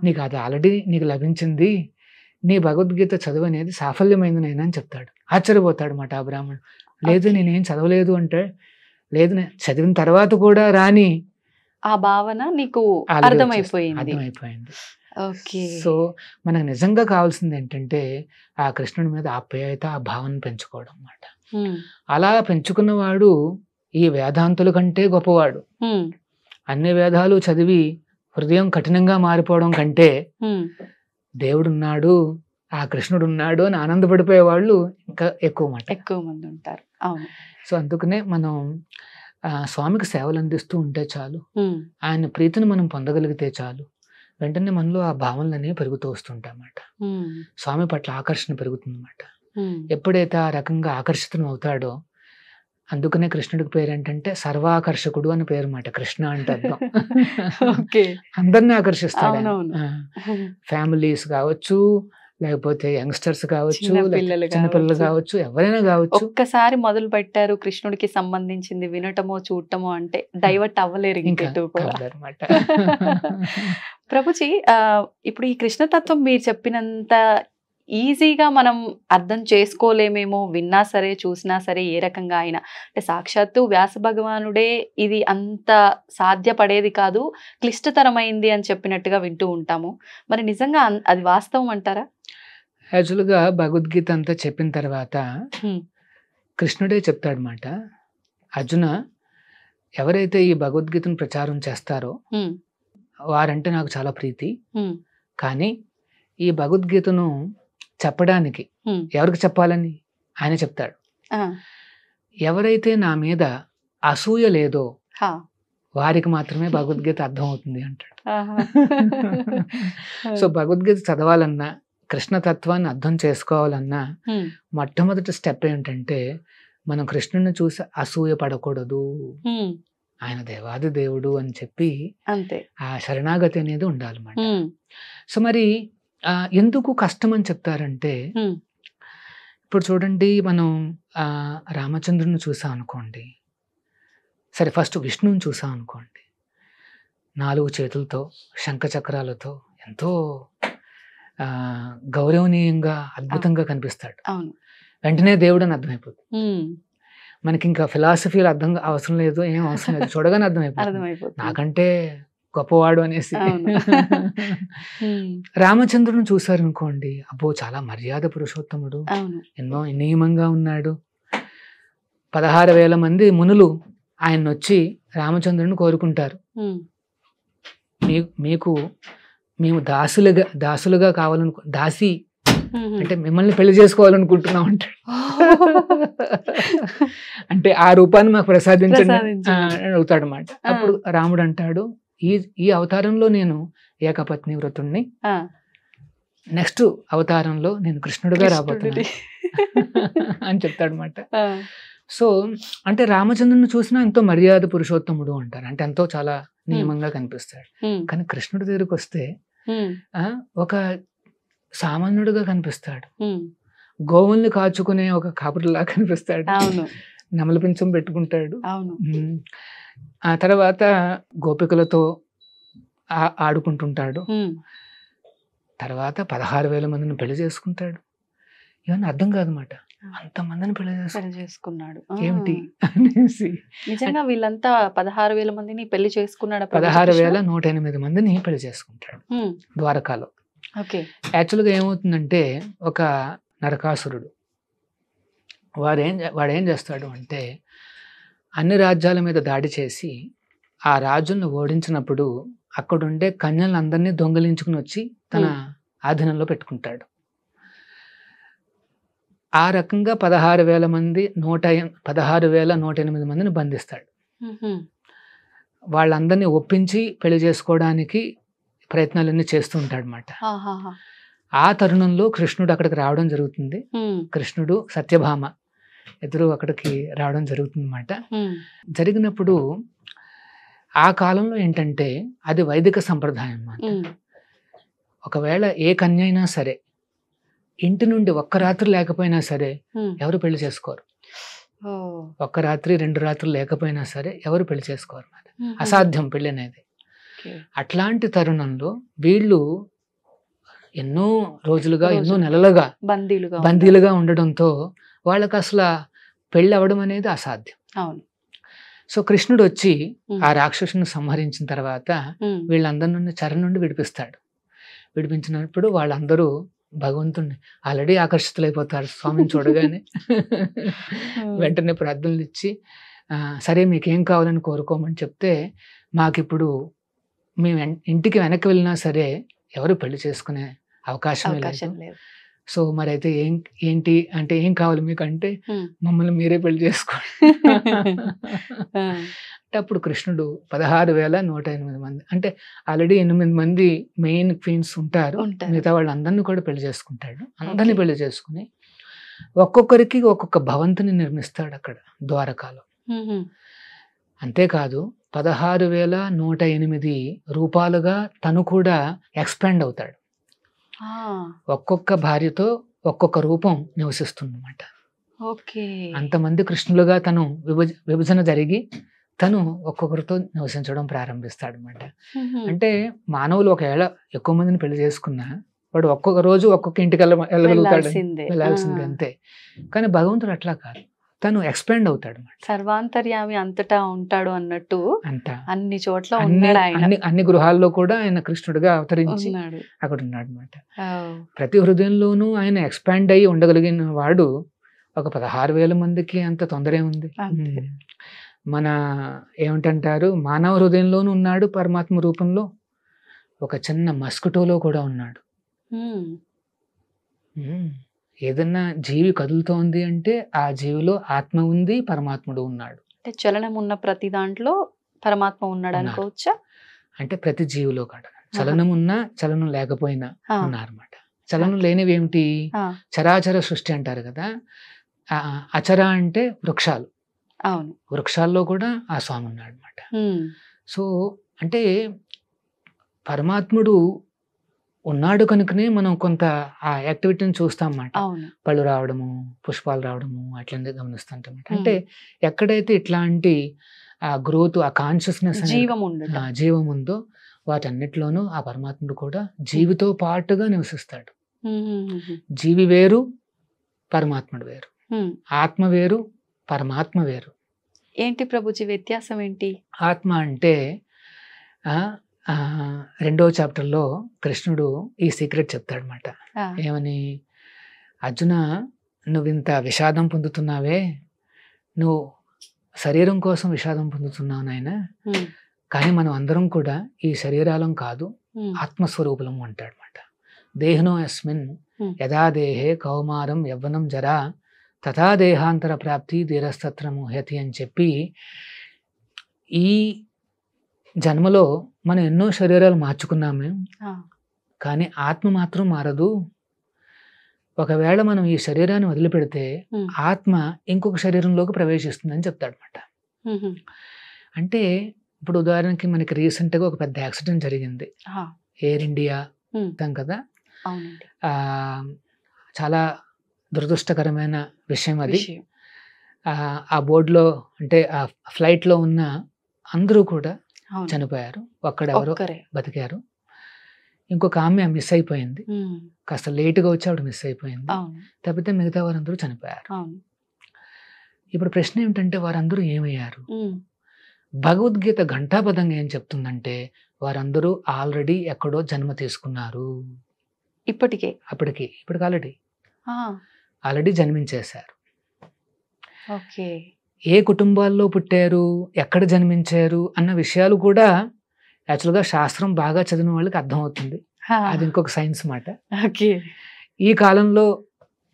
నీకు అది ఆల్రెడీ నీకు లభించింది, నీ భగవద్గీత చదువు అనేది సాఫల్యమైంది నైనా అని చెప్తాడు. ఆశ్చర్యపోతాడు మాట ఆ బ్రాహ్మణుడు. లేదు, నేనేం చదవలేదు అంటే, లేదు చదివిన తర్వాత కూడా రాని ఆ భావన నీకు అర్థమైపోయింది. సో మనకు నిజంగా కావాల్సింది ఏంటంటే ఆ కృష్ణుడి మీద ఆప్యాయత, ఆ భావన పెంచుకోవడం అన్నమాట. అలా పెంచుకున్నవాడు ఈ వేదాంతుల కంటే గొప్పవాడు. అన్ని వేదాలు చదివి హృదయం కఠినంగా మారిపోవడం కంటే దేవుడున్నాడు, ఆ కృష్ణుడు ఉన్నాడు అని ఆనందపడిపోయే వాళ్ళు ఇంకా ఎక్కువ మంది ఉంటారు. సో అందుకనే మనం స్వామికి సేవలు అందిస్తూ ఉంటే చాలు, ఆయన ప్రీతిని మనం పొందగలిగితే చాలు, వెంటనే మనలో ఆ భావనలనే పెరుగుతూ వస్తుంటాయన్నమాట. స్వామి పట్ల ఆకర్షణ పెరుగుతుందన్నమాట. ఎప్పుడైతే ఆ రకంగా ఆకర్షితం అవుతాడో, అందుకనే కృష్ణుడికి పేరు ఏంటంటే సర్వాకర్షకుడు అని పేరు మాట. కృష్ణ అంటే అర్థం అందరినీ ఆకర్షిస్తాడు. ఫ్యామిలీస్ కావచ్చు, లేకపోతే యంగ్స్టర్స్ కావచ్చు, చిన్నపిల్లలు కావచ్చు, ఎవరైనా కావచ్చు. ఒక్కసారి మొదలు పెట్టారు కృష్ణుడికి సంబంధించింది వినటమో చూడటమో అంటే డైవర్ట్ అవ్వలేరు అనమాట. ప్రభుజీ, ఇప్పుడు ఈ కృష్ణతత్వం మీరు చెప్పినంత ఈజీగా మనం అర్థం చేసుకోలేమేమో, విన్నా సరే చూసినా సరే ఏ రకంగా అయినా. అంటే సాక్షాత్తు వ్యాస భగవానుడే ఇది అంత సాధ్యపడేది కాదు, క్లిష్టతరమైంది అని చెప్పినట్టుగా వింటూ ఉంటాము. మరి నిజంగా అది వాస్తవం అంటారా? యాక్చువల్గా భగవద్గీత అంతా చెప్పిన తర్వాత కృష్ణుడే చెప్తాడనమాట, అర్జున, ఎవరైతే ఈ భగవద్గీతను ప్రచారం చేస్తారో వారంటే నాకు చాలా ప్రీతి, కానీ ఈ భగవద్గీతను చెప్పడానికి ఎవరికి చెప్పాలని ఆయన చెప్తాడు. ఎవరైతే నా మీద అసూయ లేదో వారికి మాత్రమే భగవద్గీత అర్థం అవుతుంది అంటాడు. సో భగవద్గీత చదవాలన్నా, కృష్ణతత్వాన్ని అర్థం చేసుకోవాలన్నా మొట్టమొదటి స్టెప్ ఏంటంటే మనం కృష్ణుని చూసి అసూయ పడకూడదు, ఆయన దేవాది దేవుడు అని చెప్పి అంతే ఆ శరణాగతి అనేది ఉండాలన్నమాట. సో మరి ఎందుకు కష్టం అని చెప్తారంటే, ఇప్పుడు చూడండి, మనం రామచంద్రుని చూసాం అనుకోండి, సరే ఫస్ట్ విష్ణువుని చూసాం అనుకోండి, 4 చేతులతో శంఖచక్రాలతో ఎంతో గౌరవనీయంగా అద్భుతంగా కనిపిస్తాడు. వెంటనే దేవుడు అని అర్థమైపోతుంది. మనకి ఇంకా ఫిలాసఫీలు అవసరం లేదు, ఏం అవసరం లేదు, చూడగానే అర్థమైపోతుంది నాకంటే గొప్పవాడు అనేసి. రామచంద్రుని చూసారనుకోండి, అబ్బో చాలా మర్యాద పురుషోత్తముడు, ఎన్నో నియమంగా ఉన్నాడు. 16,000 మంది మునులు ఆయన వచ్చి రామచంద్రుని కోరుకుంటారు, మీకు మేము దాసులుగా కావాలనుకో, దాసి అంటే మిమ్మల్ని పెళ్లి చేసుకోవాలనుకుంటున్నాం అంటాడు. అంటే ఆ రూపాన్ని మాకు ప్రసాదించండి అడుగుతాడు అన్నమాట. అప్పుడు రాముడు అంటాడు, ఈ అవతారంలో నేను ఏకపత్ని వ్రతుణ్ణి, నెక్స్ట్ అవతారంలో నేను కృష్ణుడిగా రాబోతున్నా అని చెప్తాడు అన్నమాట. సో అంటే రామచంద్రుని చూసినా ఎంతో మర్యాద పురుషోత్తముడు అంటారు, అంటే ఎంతో చాలా నియమంగా కనిపిస్తాడు. కానీ కృష్ణుడి దగ్గరికి వస్తే ఒక సామాన్యుడిగా కనిపిస్తాడు, గోవుల్ని కాచుకునే ఒక కాపురిలా కనిపిస్తాడు, నెమలి పింఛం పెట్టుకుంటాడు. ఆ తర్వాత గోపికలతో ఆడుకుంటుంటాడు. తర్వాత 16,000 మందిని పెళ్లి చేసుకుంటాడు. ఇవన్నీ అర్థం కాదన్నమాట. అంతమందిని పెళ్లి పెళ్లి చేసుకున్నాడు. ఏమిటి అనేసి నిజంగా వీళ్ళంతా 16,000 మందిని పెళ్లి చేసుకున్నాడు 16,108 మందిని పెళ్లి చేసుకుంటాడు ద్వారకాలో. ఓకే. యాక్చువల్గా ఏమవుతుందంటే ఒక నరకాసురుడు వాడేం చేస్తాడు అంటే అన్ని రాజ్యాల మీద దాడి చేసి ఆ రాజులను ఓడించినప్పుడు అక్కడుండే కన్యలందరినీ దొంగలించుకుని వచ్చి తన ఆధీనంలో పెట్టుకుంటాడు. ఆ రకంగా 16,108 మందిని బంధిస్తాడు. వాళ్ళందరినీ ఒప్పించి పెళ్లి చేసుకోవడానికి ప్రయత్నాలన్నీ చేస్తూ ఉంటాడు అన్నమాట. ఆ తరుణంలో కృష్ణుడు అక్కడికి రావడం జరుగుతుంది. కృష్ణుడు సత్యభామ ఇద్దరు అక్కడికి రావడం జరుగుతుంది అన్నమాట. జరిగినప్పుడు ఆ కాలంలో ఏంటంటే అది వైదిక సంప్రదాయం అన్నమాట. ఒకవేళ ఏ కన్య అయినా సరే ఇంటి నుండి ఒక్క రాత్రి లేకపోయినా సరే ఎవరు పెళ్లి చేసుకోరు. ఒక్క రాత్రి 2 రాత్రులు లేకపోయినా సరే ఎవరు పెళ్లి చేసుకోరు. అసాధ్యం పెళ్లి అనేది. అట్లాంటి తరుణంలో వీళ్ళు ఎన్నో రోజులుగా ఎన్నో నెలలుగా బందీలుగా ఉండడంతో వాళ్ళకి అసలు పెళ్లి అవ్వడం అనేది అసాధ్యం. సో కృష్ణుడు వచ్చి ఆ రాక్షసుని సంహరించిన తర్వాత వీళ్ళందరి నుండి చెర నుండి విడిపిస్తాడు. విడిపించినప్పుడు వాళ్ళందరూ భగవంతుడిని ఆల్రెడీ ఆకర్షితులైపోతారు స్వామిని చూడగానే. వెంటనే ప్రార్థనలు ఇచ్చి సరే మీకేం కావాలని కోరుకోమని చెప్తే మాకిప్పుడు మేము ఇంటికి వెనక్కి వెళ్ళినా సరే ఎవరు పెళ్లి చేసుకునే అవకాశం లేదు. సో మరి అయితే ఏంటి అంటే ఏం కావాలి మీకు అంటే మమ్మల్ని మీరే పెళ్లి చేసుకోండి అంటే అప్పుడు కృష్ణుడు 16,108 మంది అంటే ఆల్రెడీ 8 మంది మెయిన్ క్వీన్స్ ఉంటారు. మిగతా వాళ్ళందరినీ కూడా పెళ్లి చేసుకుంటాడు. అందరినీ పెళ్లి చేసుకుని ఒక్కొక్కరికి ఒక్కొక్క భవంతిని నిర్మిస్తాడు అక్కడ ద్వారకాలో. అంతేకాదు 16,108 రూపాలుగా తను కూడా ఎక్స్పాండ్ అవుతాడు. ఒక్కొక్క భార్యతో ఒక్కొక్క రూపం నివసిస్తుందన్నమాట. అంతమంది కృష్ణులుగా తను విభజన జరిగి తను ఒక్కొక్కరితో నివసించడం ప్రారంభిస్తాడు అనమాట. అంటే మానవులు ఒకవేళ ఎక్కువ మందిని పెళ్లి చేసుకున్నా వాడు ఒక్కొక్క రోజు ఒక్కొక్క ఇంటికి వెళ్ళగలుగుతాడు, వెళ్ళాల్సిందే అంతే. కానీ భగవంతుడు అట్లా కాదు, తను ఎక్స్పాండ్ అవుతాడు. సర్వాంతర్యామి అంతటా ఉంటాడు అన్నట్టు అంత అన్ని చోట్ల అన్ని గృహాల్లో కూడా ఆయన కృష్ణుడిగా అవతరించి అక్కడ ఉన్నాడు అనమాట. ప్రతి హృదయంలోనూ ఆయన ఎక్స్పాండ్ అయ్యి ఉండగలిగిన వాడు ఒక 16,000 మందికి అంత తొందరే ఉంది. మన ఏమిటంటారు, మానవ హృదయంలోనూ ఉన్నాడు పరమాత్మ రూపంలో, ఒక చిన్న మస్కిటోలో కూడా ఉన్నాడు. ఏదన్నా జీవి కదులుతోంది అంటే ఆ జీవిలో ఆత్మ ఉంది, పరమాత్ముడు ఉన్నాడు. అంటే చలనం ఉన్న ప్రతి దాంట్లో పరమాత్మ ఉన్నాడు అనుకోవచ్చా? అంటే ప్రతి జీవిలో కూడా చలనం ఉన్నా చలనం లేకపోయినా ఉన్నారన్నమాట. చలనం లేనివి ఏమిటి? చరాచర సృష్టి అంటారు కదా. అచర అంటే వృక్షాలు. అవును, వృక్షాల్లో కూడా ఆ స్వామి ఉన్నాడు అనమాట. సో అంటే పరమాత్ముడు ఉన్నాడు కనుకనే మనం కొంత ఆ యాక్టివిటీని చూస్తాం అన్నమాట. పళ్ళు రావడము, పుష్పాలు రావడము అట్లనే గమనిస్తుంటాం. అంటే ఎక్కడైతే ఇట్లాంటి ఆ గ్రోత్, ఆ కాన్షియస్నెస్, జీవం ఉందో వాటన్నిటిలోనూ ఆ పరమాత్ముడు కూడా జీవితో పాటుగా నివసిస్తాడు. జీవి వేరు, పరమాత్ముడు వేరు. ఆత్మ వేరు, పరమాత్మ వేరు. ఏంటి ప్రభుజీ వ్యత్యాసం ఏంటి? ఆత్మ అంటే 2వ చాప్టర్లో కృష్ణుడు ఈ సీక్రెట్ చెప్తాడు అనమాట. ఏమని? అర్జున, నువ్వు ఇంత విషాదం పొందుతున్నావే, నువ్వు శరీరం కోసం విషాదం పొందుతున్నావు నాయన, కానీ మనం అందరం కూడా ఈ శరీరాలం కాదు, ఆత్మస్వరూపులం అంటాడు అనమాట. దేహినో అస్మిన్ యదా దేహే కౌమారం యవ్వనం జరా తథా దేహాంతర ప్రాప్తి ధీరస్తత్ర ముహ్యతి అని చెప్పి, ఈ జన్మలో మనం ఎన్నో శరీరాలు మార్చుకున్నాము, కానీ ఆత్మ మాత్రం మారదు. ఒకవేళ మనం ఈ శరీరాన్ని వదిలిపెడితే ఆత్మ ఇంకొక శరీరంలోకి ప్రవేశిస్తుందని చెప్తాడు అనమాట. అంటే ఇప్పుడు ఉదాహరణకి మనకి రీసెంట్గా ఒక పెద్ద యాక్సిడెంట్ జరిగింది, ఎయిర్ ఇండియా కదా. చాలా దురదృష్టకరమైన విషయం అది. ఆ బోర్డులో అంటే ఆ ఫ్లైట్లో ఉన్న అందరూ కూడా చనిపోయారు, ఒక్కడెవరో బతికారు. ఇంకొక ఆమె మిస్ అయిపోయింది, ఉమ్, కాస్త లేటుగా వచ్చి ఆవిడ మిస్ అయిపోయింది. అవును తప్పితే మిగతా వారందరూ చనిపోయారు. అవును. ఇప్పుడు ప్రశ్న ఏమిటంటే వారందరూ ఏమయ్యారు? ఉమ్, భగవద్గీత ఘంటాపదంగా ఏం చెప్తుందంటే వారందరూ ఆల్రెడీ ఎక్కడో జన్మ తీసుకున్నారు. ఇప్పటికే ఇప్పటికి ఆ, ఆల్రెడీ జన్మించేశారు. ఓకే. ఏ కుటుంబాల్లో పుట్టారు, ఎక్కడ జన్మించారు అన్న విషయాలు కూడా యాక్చువల్గా శాస్త్రం బాగా చదివిన వాళ్ళకి అర్థమవుతుంది. అది ఇంకొక సైన్స్ మాట. ఓకే. ఈ కాలంలో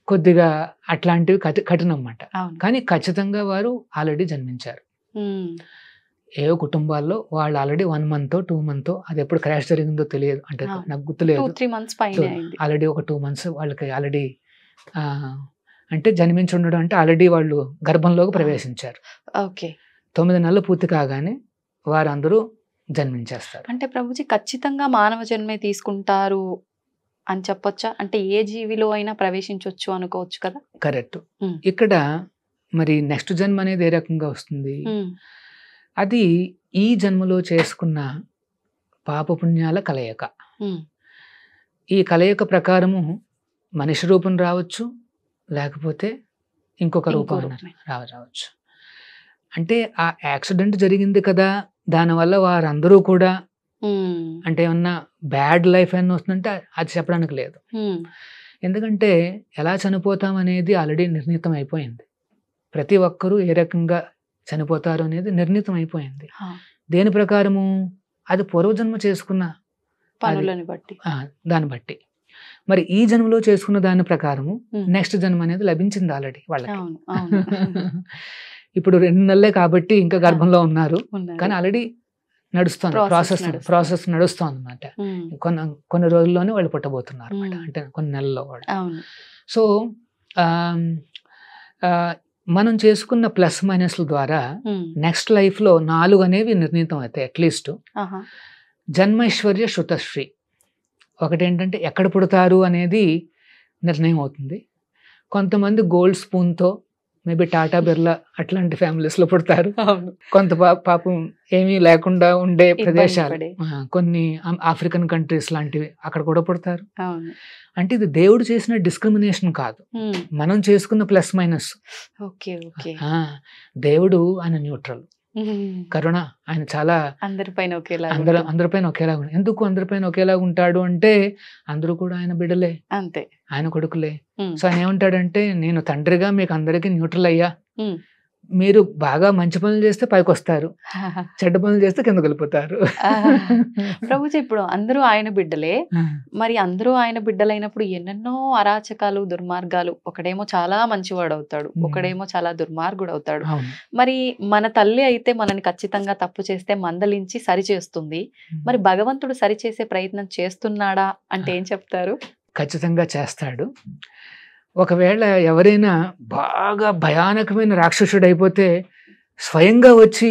కొద్దిగా అట్లాంటివి కఠినం అన్నమాట. అవును. కానీ ఖచ్చితంగా వారు ఆల్రెడీ జన్మించారు. ఉమ్, ఏ కుటుంబాల్లో వాళ్ళు ఆల్రెడీ 1 month 2 month, అది ఎప్పుడు క్రాష్ జరిగిందో తెలియదు, అంటే అవును. నాకు గుర్తులేదు. 2-3 months పైన అయింది. ఆల్రెడీ ఒక 2 months వాళ్ళకి ఆల్రెడీ అంటే జన్మించి ఉండడం అంటే ఆల్రెడీ వాళ్ళు గర్భంలోకి ప్రవేశించారు. ఓకే. 9 నెలలు పూర్తి కాగానే వారందరూ జన్మించేస్తారు. అంటే ప్రభుజీ ఖచ్చితంగా మానవ జన్మే తీసుకుంటారు అని చెప్పొచ్చా? అంటే ఏ జీవిలో అయినా ప్రవేశించవచ్చు అనుకోవచ్చు కదా? కరెక్ట్. ఉమ్. ఇక్కడ మరి నెక్స్ట్ జన్మ అనేది ఏ రకంగా వస్తుంది? ఉమ్, అది ఈ జన్మలో చేసుకున్న పాపపుణ్యాల కలయిక. ఉమ్, ఈ కలయిక ప్రకారము మనిషి రూపం రావచ్చు, లేకపోతే ఇంకొక ఇంకో రూపం రూపమే. రావచ్చు. అంటే ఆ యాక్సిడెంట్ జరిగింది కదా, దానివల్ల వారందరూ కూడా ఉమ్, అంటే ఏమన్నా బ్యాడ్ లైఫ్ అని వస్తుందంటే అది చెప్పడానికి లేదు. ఉమ్, ఎందుకంటే ఎలా చనిపోతాం అనేది ఆల్రెడీ నిర్ణీతం అయిపోయింది. ప్రతి ఒక్కరూ ఏ రకంగా చనిపోతారు అనేది నిర్ణీతం అయిపోయింది. ఆ, దేని ప్రకారము? అది పూర్వజన్మ చేసుకున్న పనులని బట్టి. దాన్ని బట్టి. మరి ఈ జన్మలో చేసుకున్న దాని ప్రకారము ఉమ్, నెక్స్ట్ జన్మ అనేది లభించింది ఆల్రెడీ వాళ్ళకి. అవును అవును. ఇప్పుడు 2 నెలలే కాబట్టి ఇంకా గర్భంలో ఉన్నారు, ఉన్నారు. కానీ ఆల్రెడీ నడుస్తుంది, ప్రాసెస్ నడుస్తుంది అన్నమాట. ఉమ్, కొన్ని రోజుల్లోనే వాళ్ళు పుట్టబోతున్నారు అన్నమాట, మ్మ్. అంటే కొన్ని నెలల్లో వాళ్ళు. అవును. సో మనం చేసుకున్న ప్లస్ మైనస్ల ద్వారా ఉమ్, నెక్స్ట్ లైఫ్లో 4 అనేవి నిర్ణీతం అవుతాయి అట్లీస్ట్. ఆహా, జన్మైశ్వర్య శృతశ్రీ. ఒకటి ఏంటంటే ఎక్కడ పుడతారు అనేది నిర్ణయం అవుతుంది. కొంతమంది గోల్డ్ స్పూన్తో మేబీ టాటా బిర్లా అట్లాంటి ఫ్యామిలీస్లో పుడతారు. అవును. కొంత పాపం ఏమీ లేకుండా ఉండే ఇబ్బంది ప్రదేశాలు, పడే. కొన్ని ఆఫ్రికన్ కంట్రీస్ లాంటివి, అక్కడ కూడా పుడతారు. అవును. అంటే ఇది దేవుడు చేసిన డిస్క్రిమినేషన్ కాదు, ఉమ్, మనం చేసుకున్న ప్లస్ మైనస్. Okay okay. దేవుడు ఆయన న్యూట్రల్, ఉమ్, కరుణ, ఆయన చాలా అందరిపైన ఒకేలా అందరిపైన ఒకేలాగా ఉంటాడు. ఎందుకు అందరిపైన ఒకేలాగా ఉంటాడు అంటే అందరూ కూడా ఆయన బిడ్డలే, అంతే. ఆయన కొడుకులే. ఉమ్, సో ఆయన ఏమంటాడంటే నేను తండ్రిగా మీకు అందరికీ న్యూట్రల్ అయ్యా, ఉమ్, మీరు బాగా మంచి పనులు చేస్తే పైకి వస్తారు, చెడ్డ పనులు చేస్తే కిందకి వెళ్ళిపోతారు. ప్రభుజీ ఇప్పుడు అందరూ ఆయన బిడ్డలే, మరి అందరూ ఆయన బిడ్డలైనప్పుడు ఎన్నెన్నో అరాచకాలు, దుర్మార్గాలు, ఒకడేమో చాలా మంచివాడు అవుతాడు, ఒకడేమో చాలా దుర్మార్గుడు అవుతాడు. అవును. మరి మన తల్లి అయితే మనని ఖచ్చితంగా తప్పు చేస్తే మందలించి సరి చేస్తుంది. మరి భగవంతుడు సరి చేసే ప్రయత్నం చేస్తున్నాడా అంటే ఏం చెప్తారు? ఖచ్చితంగా చేస్తాడు. ఒకవేళ ఎవరైనా బాగా భయానకమైన రాక్షసుడు అయిపోతే స్వయంగా వచ్చి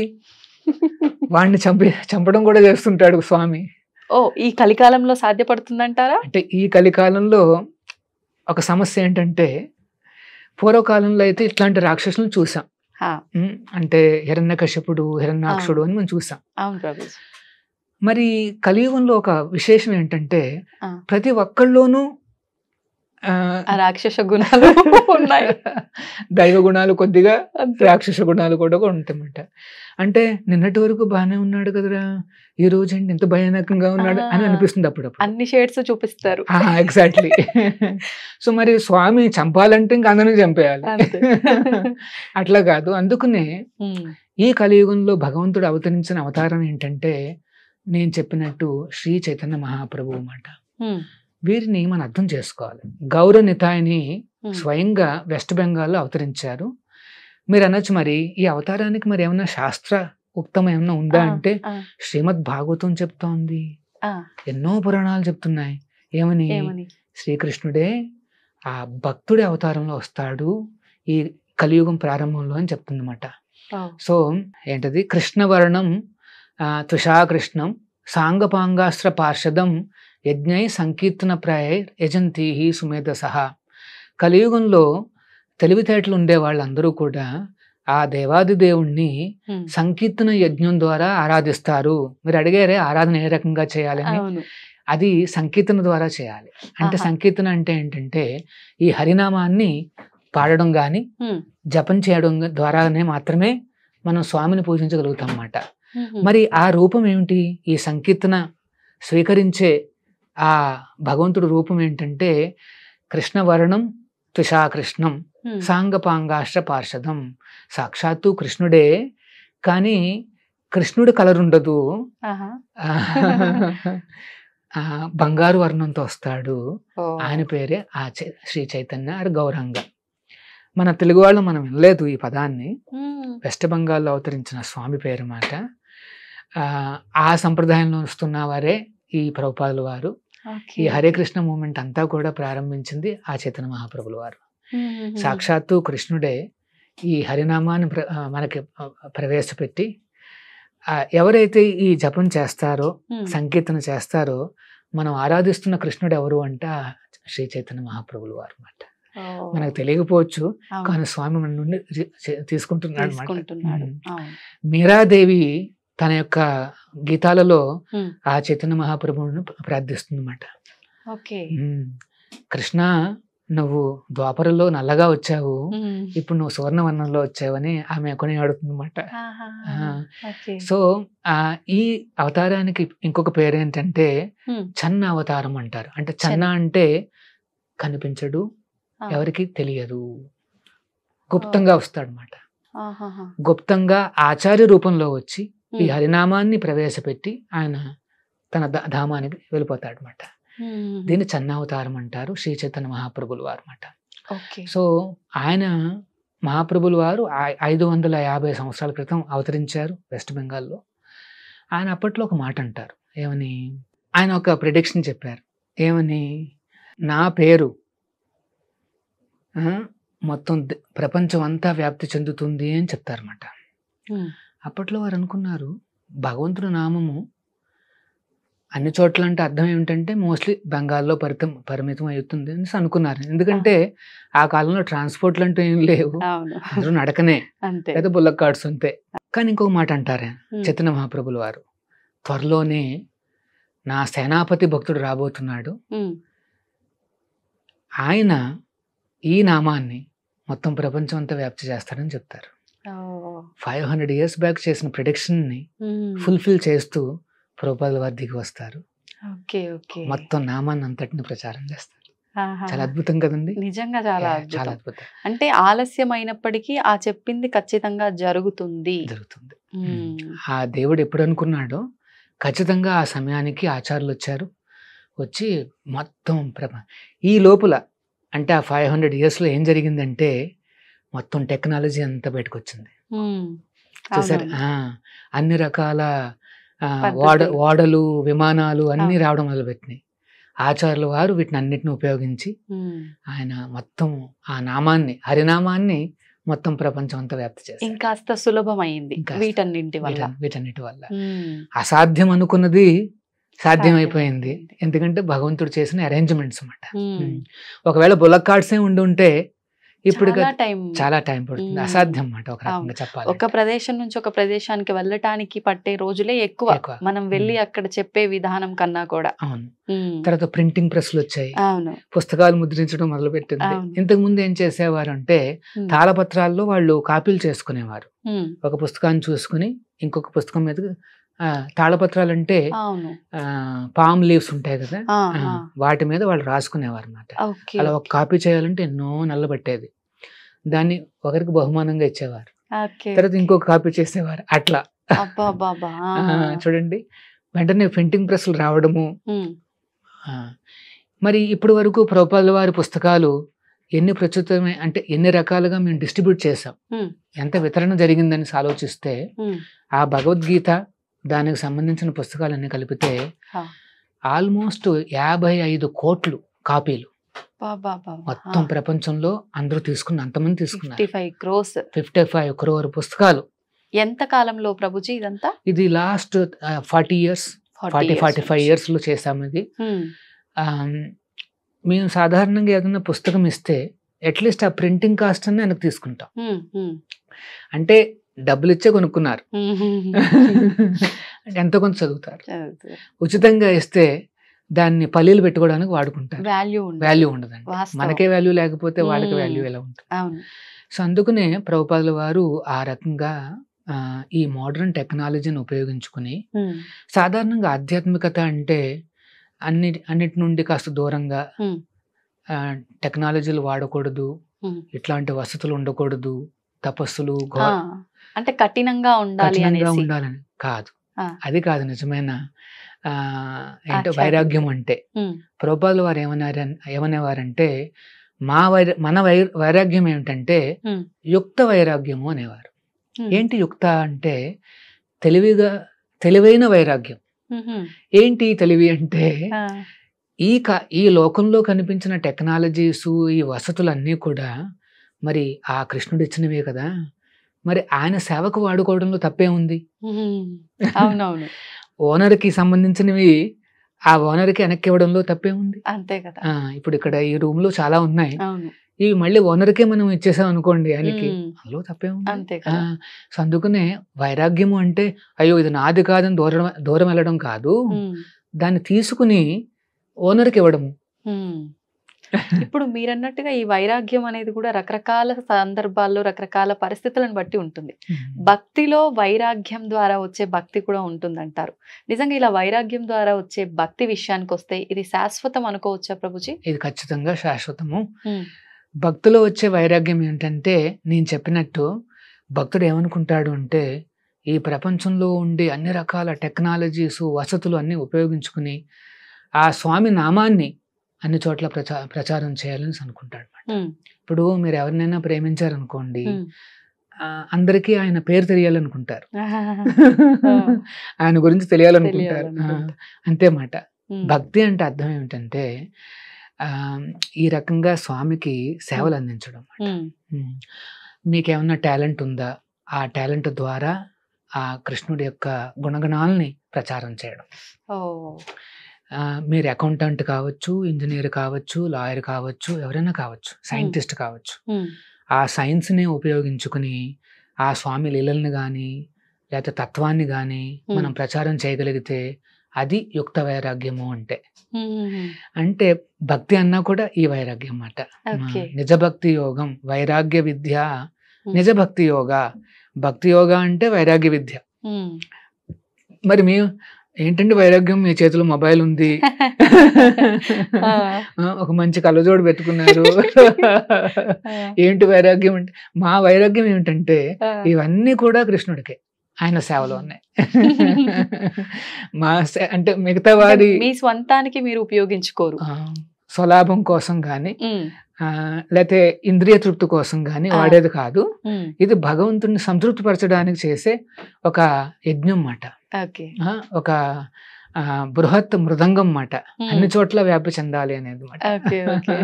వాడిని చంపడం కూడా చేస్తుంటాడు స్వామి. ఓ, ఈ కలికాలంలో సాధ్యపడుతుందంటారా? అంటే ఈ కలికాలంలో ఒక సమస్య ఏంటంటే పూర్వకాలంలో అయితే ఇట్లాంటి రాక్షసులను చూసాం. అంటే హిరణ్యకశ్యపుడు, హిరణ్యాక్షుడు అని మనం చూసాం. అవును ప్రభుజీ. మరి కలియుగంలో ఒక విశేషం ఏంటంటే ఆ. ప్రతి ఒక్కళ్ళలోనూ ఆ రాక్షస గుణాలు ఉన్నాయి, దైవ గుణాలు కొద్దిగా, అంతే. రాక్షస గుణాలు కూడా ఉంటాయన్నమాట. అంటే నిన్నటి వరకు బాగానే ఉన్నాడు కదరా, ఈ రోజు ఏంటి ఇంత భయానకంగా ఉన్నాడు అని అనిపిస్తుంది అప్పుడప్పుడు. అన్ని షేడ్స్ చూపిస్తారు. ఎగ్జాక్ట్లీ. సో మరి స్వామి చంపాలంటే ఇంక అందరినీ చంపేయాలి, అంతే. అట్లా కాదు. అందుకనే ఉమ్, ఈ కలియుగంలో భగవంతుడు అవతరించిన అవతారం ఏంటంటే నేను చెప్పినట్టు శ్రీ చైతన్య మహాప్రభువు అన్నమాట. ఉమ్, వీరిని మనం అర్థం చేసుకోవాలి. గౌర నితాయిని ఉమ్, స్వయంగా వెస్ట్ బెంగాల్లో అవతరించారు. మీరు అనొచ్చు మరి ఈ అవతారానికి మరి ఏమన్నా శాస్త్ర ఉక్తం ఏమన్నా ఉందా ఆ, అంటే ఆ, శ్రీమద్ భాగవతం చెప్తోంది, ఆ, ఎన్నో పురాణాలు చెప్తున్నాయి. ఏమని? ఏమని? శ్రీకృష్ణుడే ఆ భక్తుడి అవతారంలో వస్తాడు ఈ కలియుగం ప్రారంభంలో అని చెప్తుందన్నమాట. ఓ, సో ఏంటది? కృష్ణవర్ణం తుషాకృష్ణం సాంగపాంగాస్త్ర పార్షదం యజ్ఞై సంకీర్తన ప్రాయ యజంతి సుమేధసహ. కలియుగంలో తెలివితేటలు ఉండే వాళ్ళందరూ కూడా ఆ దేవాది దేవుణ్ణి ఉమ్, సంకీర్తన యజ్ఞం ద్వారా ఆరాధిస్తారు. మీరు అడిగారే ఆరాధన ఏ రకంగా చేయాలని. అవును. అది సంకీర్తన ద్వారా చేయాలి. అంటే ఆహా. సంకీర్తన అంటే ఏంటంటే ఈ హరినామాన్ని పాడడం కానీ జపం చేయడం ద్వారానే మాత్రమే మనం స్వామిని పూజించగలుగుతాం అన్నమాట. మరి ఆ రూపం ఏమిటి? ఈ సంకీర్తన స్వీకరించే ఆ భగవంతుడు రూపం ఏంటంటే కృష్ణవర్ణం త్రిషాకృష్ణం సాంగపాంగాష్ట్ర పార్షదం. సాక్షాత్తు కృష్ణుడే, కానీ కృష్ణుడు కలర్ ఉండదు, బంగారు వర్ణంతో వస్తాడు. ఆయన పేరే శ్రీ చైతన్య ఆర్ గౌరంగ. మన తెలుగు వాళ్ళు మనం వినలేదు ఈ పదాన్ని. వెస్ట్ బెంగాల్లో అవతరించిన స్వామి పేరు మాట. ఆ సంప్రదాయంలో వస్తున్న వారే ఈ ప్రభుపాదుల వారు. ఈ హరే కృష్ణ మూమెంట్ అంతా కూడా ప్రారంభించింది ఆ చైతన్య మహాప్రభుల వారు. సాక్షాత్తు కృష్ణుడే ఈ హరినామాన్ని మనకి ప్రవేశపెట్టి ఎవరైతే ఈ జపం చేస్తారో సంకీర్తన చేస్తారో మనం ఆరాధిస్తున్న కృష్ణుడు ఎవరు అంటే శ్రీ చైతన్య మహాప్రభుల వారు అన్నమాట. మనకు తెలియకపోవచ్చు, కానీ స్వామి మన నుండి తీసుకుంటున్నాడు అన్నమాట. మీరాదేవి తన యొక్క గీతాలలో ఆ చైతన్య మహాప్రభువును ప్రార్థిస్తుంది అన్నమాట. కృష్ణ, నువ్వు ద్వాపరలో నల్లగా వచ్చావు, ఇప్పుడు నువ్వు సువర్ణవర్ణంలో వచ్చావని ఆమె కొని ఆడుతుంది అన్నమాట. సో ఈ అవతారానికి ఇంకొక పేరు ఏంటంటే చన్న అవతారం అంటారు. అంటే చన్న అంటే కనిపించడు, ఎవరికి తెలియదు, గుప్తంగా వస్తాడు అన్నమాట. గుప్తంగా ఆచార్య రూపంలో వచ్చి ఈ హరినామాన్ని ప్రవేశపెట్టి ఆయన తన ధామానికి వెళ్ళిపోతాడు అన్నమాట. దీన్ని చన్నావతారం అంటారు, శ్రీ చైతన్య మహాప్రభుల వారు అన్నమాట. సో ఆయన మహాప్రభుల వారు 550 సంవత్సరాల క్రితం అవతరించారు వెస్ట్ బెంగాల్లో. ఆయన అప్పట్లో ఒక మాట అంటారు. ఏమని? ఆయన ఒక ప్రిడిక్షన్ చెప్పారు. ఏమని? నా పేరు మొత్తం ప్రపంచం అంతా వ్యాప్తి చెందుతుంది అని చెప్తారన్నమాట. అప్పట్లో వారు అనుకున్నారు భగవంతుడి నామము అన్ని చోట్ల అంటే అర్థం ఏమిటంటే మోస్ట్లీ బెంగాల్లో పరిమితం అవుతుంది అని అనుకున్నారు. ఎందుకంటే ఆ కాలంలో ట్రాన్స్పోర్ట్లు అంటూ ఏం లేవు, అందరూ నడకనే లేదా బుల్లక్ కార్డ్స్ అంతే. కానీ ఇంకొక మాట అంటారు చైతన్య మహాప్రభుల వారు, త్వరలోనే నా సేనాపతి భక్తుడు రాబోతున్నాడు, ఆయన ఈ నామాన్ని మొత్తం ప్రపంచం అంతా వ్యాప్తి చేస్తాడని చెప్తారు. 500 years బ్యాక్ చేసిన ప్రిడిక్షన్ ని ఫుల్ఫిల్ చేస్తూ ప్రభుపాదుల వారు దిగి వస్తారు. మొత్తం నామాన్ని అంతటిని ప్రచారం చేస్తారు. చాలా అద్భుతం కదండి. నిజంగా చాలా అద్భుతం. అంటే ఆలస్యమైనప్పటికీ ఆ చెప్పింది ఖచ్చితంగా జరుగుతుంది. ఆ దేవుడు ఎప్పుడు అనుకున్నాడో ఖచ్చితంగా ఆ సమయానికి ఆచార్యులు వచ్చి మొత్తం ఈ లోపల అంటే ఆ 500 years లో ఏం జరిగిందంటే మొత్తం టెక్నాలజీ అంతా బయటకు వచ్చింది. చూసారు, అన్ని రకాల ఓడలు విమానాలు అన్ని రావడం మొదలుపెట్టినాయి. ఆచార్యుల వారు వీటిని అన్నిటిని ఉపయోగించి ఆయన మొత్తం ఆ నామాన్ని హరినామాన్ని మొత్తం ప్రపంచం అంతా వ్యాప్తి చేశారు. ఇంకాస్త సులభమైంది వీటన్నిటి వల్ల. అసాధ్యం అనుకున్నది సాధ్యమైపోయింది. ఎందుకంటే భగవంతుడు చేసిన అరేంజ్మెంట్స్ అన్నమాట. ఒకవేళ బుల్లక్ కార్డ్సే ఉంటే ఇప్పుడు చాలా టైం పడుతుంది. అసాధ్యం అన్నమాట ఒక రకంగా చెప్పాలి. ఒక ప్రదేశం నుంచి ఒక ప్రదేశానికి వెళ్ళటానికి పట్టే రోజులే ఎక్కువ మనం వెళ్ళి అక్కడ చెప్పే విధానం కన్నా కూడా. అవును. తర్వాత ప్రింటింగ్ ప్రెస్లు వచ్చాయి, పుస్తకాలు ముద్రించడం మొదలు పెట్టింది. ఇంతకు ముందు ఏం చేసేవారు అంటే తాళపత్రాల్లో వాళ్ళు కాపీలు చేసుకునేవారు. ఒక పుస్తకాన్ని చూసుకుని ఇంకొక పుస్తకం మీద తాళపత్రాలు అంటే పామ్ లీవ్స్ ఉంటాయి కదా, వాటి మీద వాళ్ళు రాసుకునేవారు అన్నమాట. అలా ఒక కాపీ చేయాలంటే ఎన్నో నెలలు పట్టేది. దాన్ని ఒకరికి బహుమానంగా ఇచ్చేవారు, తర్వాత ఇంకొక కాపీ చేసేవారు. అట్లా చూడండి, వెంటనే ప్రింటింగ్ ప్రెస్లు రావడము. మరి ఇప్పటి వరకు ప్రభుపాదుల వారి పుస్తకాలు ఎన్ని ప్రచురితమే అంటే ఎన్ని రకాలుగా మేము డిస్ట్రిబ్యూట్ చేసాం, ఎంత వితరణ జరిగిందని ఆలోచిస్తే ఆ భగవద్గీత దానికి సంబంధించిన పుస్తకాలన్నీ కలిపితే ఆల్మోస్ట్ 55 కోట్లు కాపీలు మొత్తం ప్రపంచంలో అందరూ అంతమంది తీసుకున్నారు. 55 crore పుస్తకాలు. ఎంత కాలంలో ప్రభుజీ ఇదంతా? ఇది లాస్ట్ 40 years 45 years లో చేసాము ఇది. మేము సాధారణంగా ఏదైనా పుస్తకం ఇస్తే అట్లీస్ట్ ఆ ప్రింటింగ్ కాస్ట్ అని వెనక్కి తీసుకుంటాం. అంటే డబ్బులు ఇచ్చే కొనుక్కున్నారు, ఎంతో కొంత చదువుతారు. ఉచితంగా ఇస్తే దాన్ని పల్లీలు పెట్టుకోవడానికి వాడుకుంటారు. వాల్యూ ఉండదండి. వాస్తవం. మనకే వాల్యూ లేకపోతే వాళ్ళకి మ్మ్. వాల్యూ ఎలా ఉంటుంది? అవును. సో అందుకనే ప్రభుపాదుల వారు ఆ రకంగా ఈ మోడర్న్ టెక్నాలజీని ఉపయోగించుకుని ఉమ్, సాధారణంగా ఆధ్యాత్మికత అంటే అన్నిటి నుండి కాస్త దూరంగా ఉమ్, టెక్నాలజీలు వాడకూడదు, ఉమ్. ఇట్లాంటి వసతులు ఉండకూడదు, తపస్సులు ఆ, అంటే కఠినంగా ఉండాలి కఠినంగా అనేసి. ఉండాలని కాదు. ఆ. అది కాదు నిజమైన ఏంటో ఆధ్యాత్మికత. వైరాగ్యం అంటే. ఉమ్, ప్రభుపాదుల వారు ఏమనేవారంటే మన వైరాగ్యం ఏమిటంటే ఉమ్, యుక్త వైరాగ్యము అనేవారు. ఉమ్. ఏంటి యుక్త అంటే తెలివైన వైరాగ్యం. ఉహుం. ఏంటి తెలివి అంటే ఆ, ఈ లోకంలో కనిపించిన టెక్నాలజీస్, ఈ వసతులన్నీ కూడా మరి ఆ కృష్ణుడు ఇచ్చినవే కదా, మరి ఆయన సేవకు వాడుకోవడంలో తప్పే ఉంది. ఉహుం. అవునవును. ఓనర్కి సంబంధించినవి ఆ ఓనర్కి వెనక్కి ఇవ్వడంలో తప్పే ఉంది. అంతే కదా. ఇప్పుడు ఇక్కడ ఈ రూమ్ లో చాలా ఉన్నాయి, అవును. ఇవి మళ్ళీ ఓనర్కే మనం ఇచ్చేసాం అనుకోండి, ఆయనకి ఉమ్, అందులో తప్పే ఉంది. అంతే కదా. సో అందుకనే వైరాగ్యము అంటే అయ్యో ఇది నాది కాదని దూరం వెళ్ళడం కాదు, ఉమ్, దాన్ని తీసుకుని ఓనర్కి ఇవ్వడము. ఉమ్. ఇప్పుడు మీరన్నట్టుగా ఈ వైరాగ్యం అనేది కూడా రకరకాల సందర్భాల్లో రకరకాల పరిస్థితులను బట్టి ఉంటుంది. భక్తిలో వైరాగ్యం ద్వారా వచ్చే భక్తి కూడా ఉంటుందంటారు. నిజంగా ఇలా వైరాగ్యం ద్వారా వచ్చే భక్తి విషయానికి వస్తే ఇది శాశ్వతం అనుకోవచ్చా ప్రభుజీ? ఇది ఖచ్చితంగా శాశ్వతము. ఉమ్, భక్తిలో వచ్చే వైరాగ్యం ఏంటంటే నేను చెప్పినట్టు భక్తుడు ఏమనుకుంటాడు అంటే ఈ ప్రపంచంలో ఉండే అన్ని రకాల టెక్నాలజీస్, వసతులు అన్నీ ఉపయోగించుకుని ఆ స్వామి నామాన్ని అన్ని చోట్ల ప్రచారం చేయాలని అనుకుంటాడు అన్నమాట. ఉమ్, ఇప్పుడు మీరు ఎవరినైనా ప్రేమించారనుకోండి, ఉమ్. అందరికీ ఆయన పేరు తెలియాలనుకుంటారు, ఆ, ఆయన గురించి తెలియాలనుకుంటారు. తెలియాలనుకుంటారు. అంతే మాట. ఉమ్, భక్తి అంటే అర్థం ఏమిటంటే ఈ రకంగా స్వామికి సేవలు అందించడం అన్నమాట. ఉమ్, మీకేమన్నా టాలెంట్ ఉందా, ఆ టాలెంట్ ద్వారా ఆ కృష్ణుడి యొక్క గుణగణాలని ప్రచారం చేయడం. ఓ, మీరు అకౌంటెంట్ కావచ్చు, ఇంజనీర్ కావచ్చు, లాయర్ కావచ్చు, ఎవరైనా కావచ్చు, సైంటిస్ట్ కావచ్చు, ఉమ్, ఆ సైన్స్ని ఉపయోగించుకుని ఆ స్వామి లీలల్ని కానీ లేకపోతే తత్వాన్ని కానీ మనం ప్రచారం చేయగలిగితే అది యుక్త వైరాగ్యము అంటే. ఉమ్, అంటే భక్తి అన్నా కూడా ఈ వైరాగ్యం అన్నమాట. ఓకే. నిజ భక్తి యోగం వైరాగ్య విద్య, నిజ భక్తి యోగ. భక్తి యోగ అంటే వైరాగ్య విద్య. ఉమ్. మరి మేము ఏంటంటే వైరాగ్యం, మీ చేతిలో మొబైల్ ఉంది, ఆ, ఒక మంచి కళ్ళజోడు పెట్టుకున్నారు, ఆ, ఏంటి వైరాగ్యం అంటే? మా వైరాగ్యం ఏమిటంటే ఆ. ఇవన్నీ కూడా కృష్ణుడికే, ఆయన సేవలో ఉన్నాయి. అంటే మిగతా వారి మీ స్వంతానికి మీరు ఉపయోగించుకోరు. స్వలాభం కోసం కానీ ఉమ్, లేకపోతే ఇంద్రియ తృప్తి కోసం కానీ వాడేది కాదు. ఉమ్, ఇది భగవంతుని సంతృప్తి పరచడానికి చేసే ఒక యజ్ఞం మాట, ఓకే. ఒక బృహత్ మృదంగం మాట, ఉమ్, అన్ని చోట్ల వ్యాప్తి చెందాలి అనేది మాట. Okay, okay.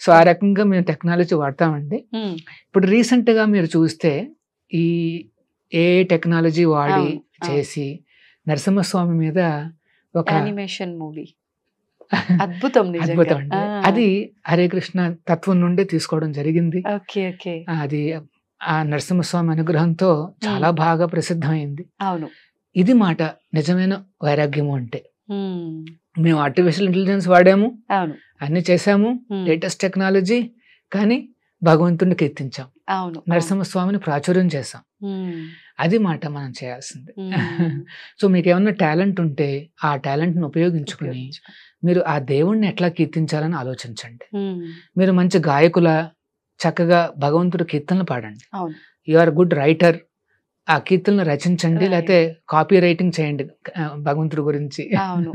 సో ఆ రకంగా మేము టెక్నాలజీ వాడతామండి. ఉమ్, ఇప్పుడు రీసెంట్ గా మీరు చూస్తే ఈ ఏ టెక్నాలజీ వాడి అవును, అవును. చేసి నరసింహస్వామి మీద ఒక యానిమేషన్ మూవీ అద్భుతం, నిజంగా. అద్భుతం అండి. ఆ, అది హరే కృష్ణ తత్వం నుండి తీసుకోవడం జరిగింది. Okay, okay. అది ఆ నరసింహస్వామి అనుగ్రహంతో చాలా బాగా ప్రసిద్ధమైంది. అవును. ఇది మాట నిజమైన వైరాగ్యము అంటే. ఉమ్, మేము ఆర్టిఫిషియల్ ఇంటెలిజెన్స్ వాడాము, అవును. అన్ని చేసాము, ఉమ్, లేటెస్ట్ టెక్నాలజీ, కానీ భగవంతుడిని కీర్తించాం, అవును. నరసింహస్వామిని ప్రాచుర్యం చేసాం. ఉమ్, అది మాట మనం చేయాల్సింది. ఉమ్. సో మీకు ఏమన్నా టాలెంట్ ఉంటే ఆ టాలెంట్ని ఉపయోగించుకుని మీరు ఆ దేవుణ్ణి ఎట్లా కీర్తించాలని ఆలోచించండి. ఉమ్, మీరు మంచి గాయకుల, చక్కగా భగవంతుడు కీర్తనలు పాడండి. అవును. యు ఆర్ గుడ్ రైటర్, ఆ కీర్తనలు రచించండి, Right. లేకపోతే కాపీ రైటింగ్ చేయండి భగవంతుడి గురించి. అవును.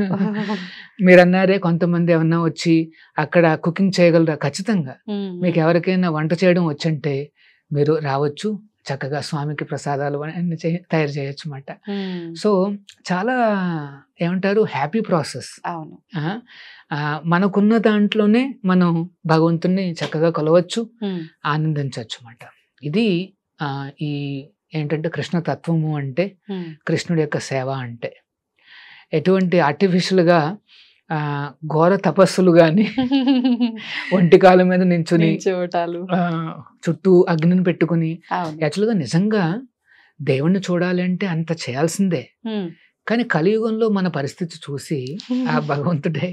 మీరు అన్నారే కొంతమంది ఏమన్నా వచ్చి అక్కడ కుకింగ్ చేయగలరా? ఖచ్చితంగా. ఉమ్, మీకు ఎవరికైనా వంట చేయడం వచ్చంటే మీరు రావచ్చు, చక్కగా స్వామికి ప్రసాదాలు అన్ని తయారు చేయొచ్చు అన్నమాట. ఉమ్, సో చాలా ఏమంటారు, హ్యాపీ ప్రాసెస్. అవును. మనకున్న దాంట్లోనే మనం భగవంతుణ్ణి చక్కగా కొలవచ్చు, ఉమ్, ఆనందించవచ్చు అన్నమాట. ఇది ఈ ఏంటంటే కృష్ణ తత్వము అంటే, ఉమ్, కృష్ణుడి యొక్క సేవ అంటే. ఎటువంటి ఆర్టిఫిషియల్గా ఘోర తపస్సులు కానీ, ఒంటికాల మీద నించుని నించోటాలు. చుట్టూ అగ్నిని పెట్టుకుని, అవును. యాక్చువల్గా నిజంగా దేవుణ్ణి చూడాలి అంటే అంత చేయాల్సిందే. ఉమ్, కానీ కలియుగంలో మన పరిస్థితి చూసి ఆ భగవంతుడే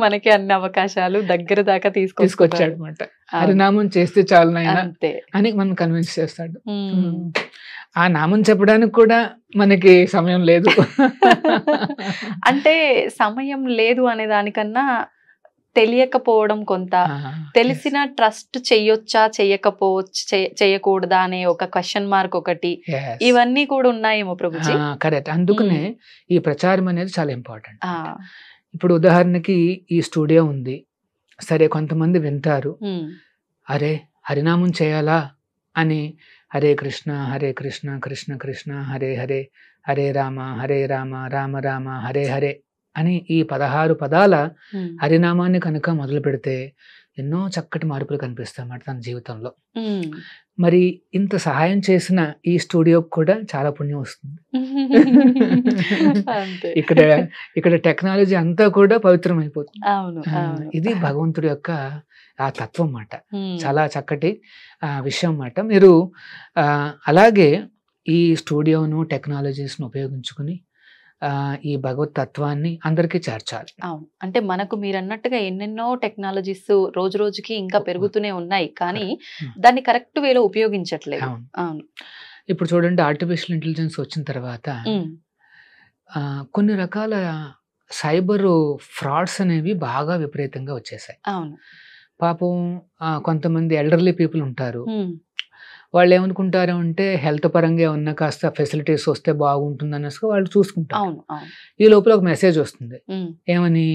మనకి అన్ని అవకాశాలు దగ్గర దాకా తీసుకొచ్చాడు అనమాట. హరినామం చేస్తే చాలు నాయనా అంతే. అని మనం కన్విన్స్ చేస్తాడు. ఆ నామం చెప్పడానికి కూడా మనకి సమయం లేదు. అంటే సమయం లేదు అనే దానికన్నా తెలియకపోవడం కొంత, తెలిసిన ట్రస్ట్ చెయ్యొచ్చా చెయ్యకపోవచ్చు చెయ్యకూడదా అనే ఒక క్వశ్చన్ మార్క్ ఒకటి, ఇవన్నీ కూడా ఉన్నాయేమో ప్రభుజీ. కరెక్ట్. అందుకనే ఈ ప్రచారం అనేది చాలా ఇంపార్టెంట్. ఇప్పుడు ఉదాహరణకి ఈ స్టూడియో ఉంది, సరే కొంతమంది వింటారు, అరే హరినామం చేయాలా అని హరే కృష్ణ కృష్ణ కృష్ణ హరే హరే, హరే రామ రామ రామ హరే హరే అని ఈ 16 పదాల హరినామాన్ని కనుక మొదలు పెడితే ఎన్నో చక్కటి మార్పులు కనిపిస్తాయి అన్నమాట తన జీవితంలో. మరి ఇంత సహాయం చేసిన ఈ స్టూడియోకి కూడా చాలా పుణ్యం వస్తుంది. ఇక్కడ టెక్నాలజీ అంతా కూడా పవిత్రం అయిపోతుంది. ఇది భగవంతుడి యొక్క ఆ తత్వం అన్నమాట. చాలా చక్కటి విషయం అన్నమాట. మీరు అలాగే ఈ స్టూడియోను టెక్నాలజీస్ను ఉపయోగించుకుని ఈ భగవత్ తత్వాన్ని అందరికీ చేర్చాలి. అవును, అంటే మనకు మీరు అన్నట్టుగా ఎన్నెన్నో టెక్నాలజీస్ రోజు రోజుకి ఇంకా పెరుగుతూనే ఉన్నాయి, కానీ దాన్ని కరెక్ట్ వేలో ఉపయోగించట్లేదు. అవును. ఇప్పుడు చూడండి, ఆర్టిఫిషియల్ ఇంటెలిజెన్స్ వచ్చిన తర్వాత కొన్ని రకాల సైబర్ ఫ్రాడ్స్ అనేవి బాగా విపరీతంగా వచ్చేసాయి. అవును. పాపం కొంతమంది ఎల్డర్లీ పీపుల్ ఉంటారు, వాళ్ళు ఏమనుకుంటారు అంటే హెల్త్ పరంగా ఏమన్నా కాస్త ఫెసిలిటీస్ వస్తే బాగుంటుంది అనేసి వాళ్ళు చూసుకుంటారు. ఈ లోపల ఒక మెసేజ్ వస్తుంది, ఏమని,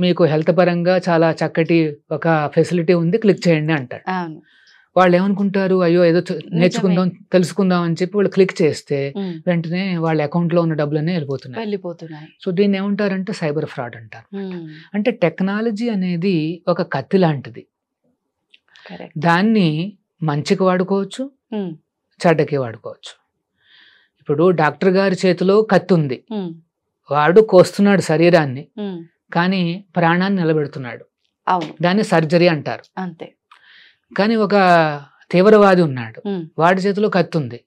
మీకు హెల్త్ పరంగా చాలా చక్కటి ఒక ఫెసిలిటీ ఉంది, క్లిక్ చేయండి అంటాడు. వాళ్ళు ఏమనుకుంటారు, అయ్యో ఏదో నేర్చుకుందాం తెలుసుకుందాం అని చెప్పి వాళ్ళు క్లిక్ చేస్తే వెంటనే వాళ్ళ అకౌంట్ లో ఉన్న డబ్బులన్నీ వెళ్ళిపోతున్నాయి. సో దీన్ని ఏమంటారంటే సైబర్ ఫ్రాడ్ అంటారు. అంటే టెక్నాలజీ అనేది ఒక కత్తి లాంటిది, దాన్ని మంచికి వాడుకోవచ్చు, చెడ్డకి వాడుకోవచ్చు. ఇప్పుడు డాక్టర్ గారి చేతిలో కత్తి ఉంది, వాడు కోస్తున్నాడు శరీరాన్ని, కానీ ప్రాణాన్ని నిలబెడుతున్నాడు, దాన్ని సర్జరీ అంటారు. అంతే. కానీ ఒక తీవ్రవాది ఉన్నాడు, వాడి చేతిలో కత్తి ఉంది,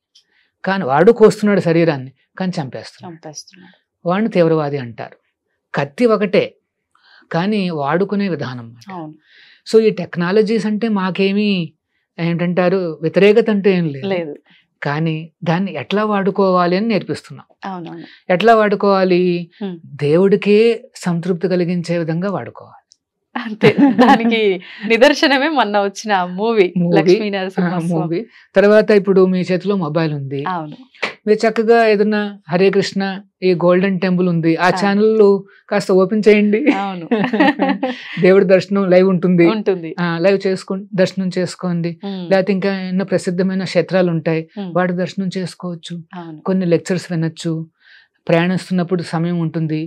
కానీ వాడు కోస్తున్నాడు శరీరాన్ని, కానీ చంపేస్తున్నాడు, వాడిని తీవ్రవాది అంటారు. కత్తి ఒకటే, కానీ వాడుకునే విధానం. సో ఈ టెక్నాలజీస్ అంటే మాకేమీ ఏంటంటారు వ్యతిరేకత అంటే ఏం లేదు, కానీ దాన్ని ఎట్లా వాడుకోవాలి అని నేర్పిస్తున్నాం. ఎట్లా వాడుకోవాలి, దేవుడికే సంతృప్తి కలిగించే విధంగా వాడుకోవాలి. అంతే. దానికి నిదర్శనమే మొన్న వచ్చిన మూవీ మూవీ. తర్వాత ఇప్పుడు మీ చేతిలో మొబైల్ ఉంది, మీరు చక్కగా ఏదన్నా హరే కృష్ణ ఈ గోల్డెన్ టెంపుల్ ఉంది, ఆ ఛానల్ కాస్త ఓపెన్ చేయండి, దేవుడి దర్శనం లైవ్ ఉంటుంది, లైవ్ చేసుకోండి, దర్శనం చేసుకోండి. లేకపోతే ఇంకా ఎన్నో ప్రసిద్ధమైన క్షేత్రాలు ఉంటాయి, వాటి దర్శనం చేసుకోవచ్చు. కొన్ని లెక్చర్స్ వినొచ్చు, ప్రయాణిస్తున్నప్పుడు సమయం ఉంటుంది,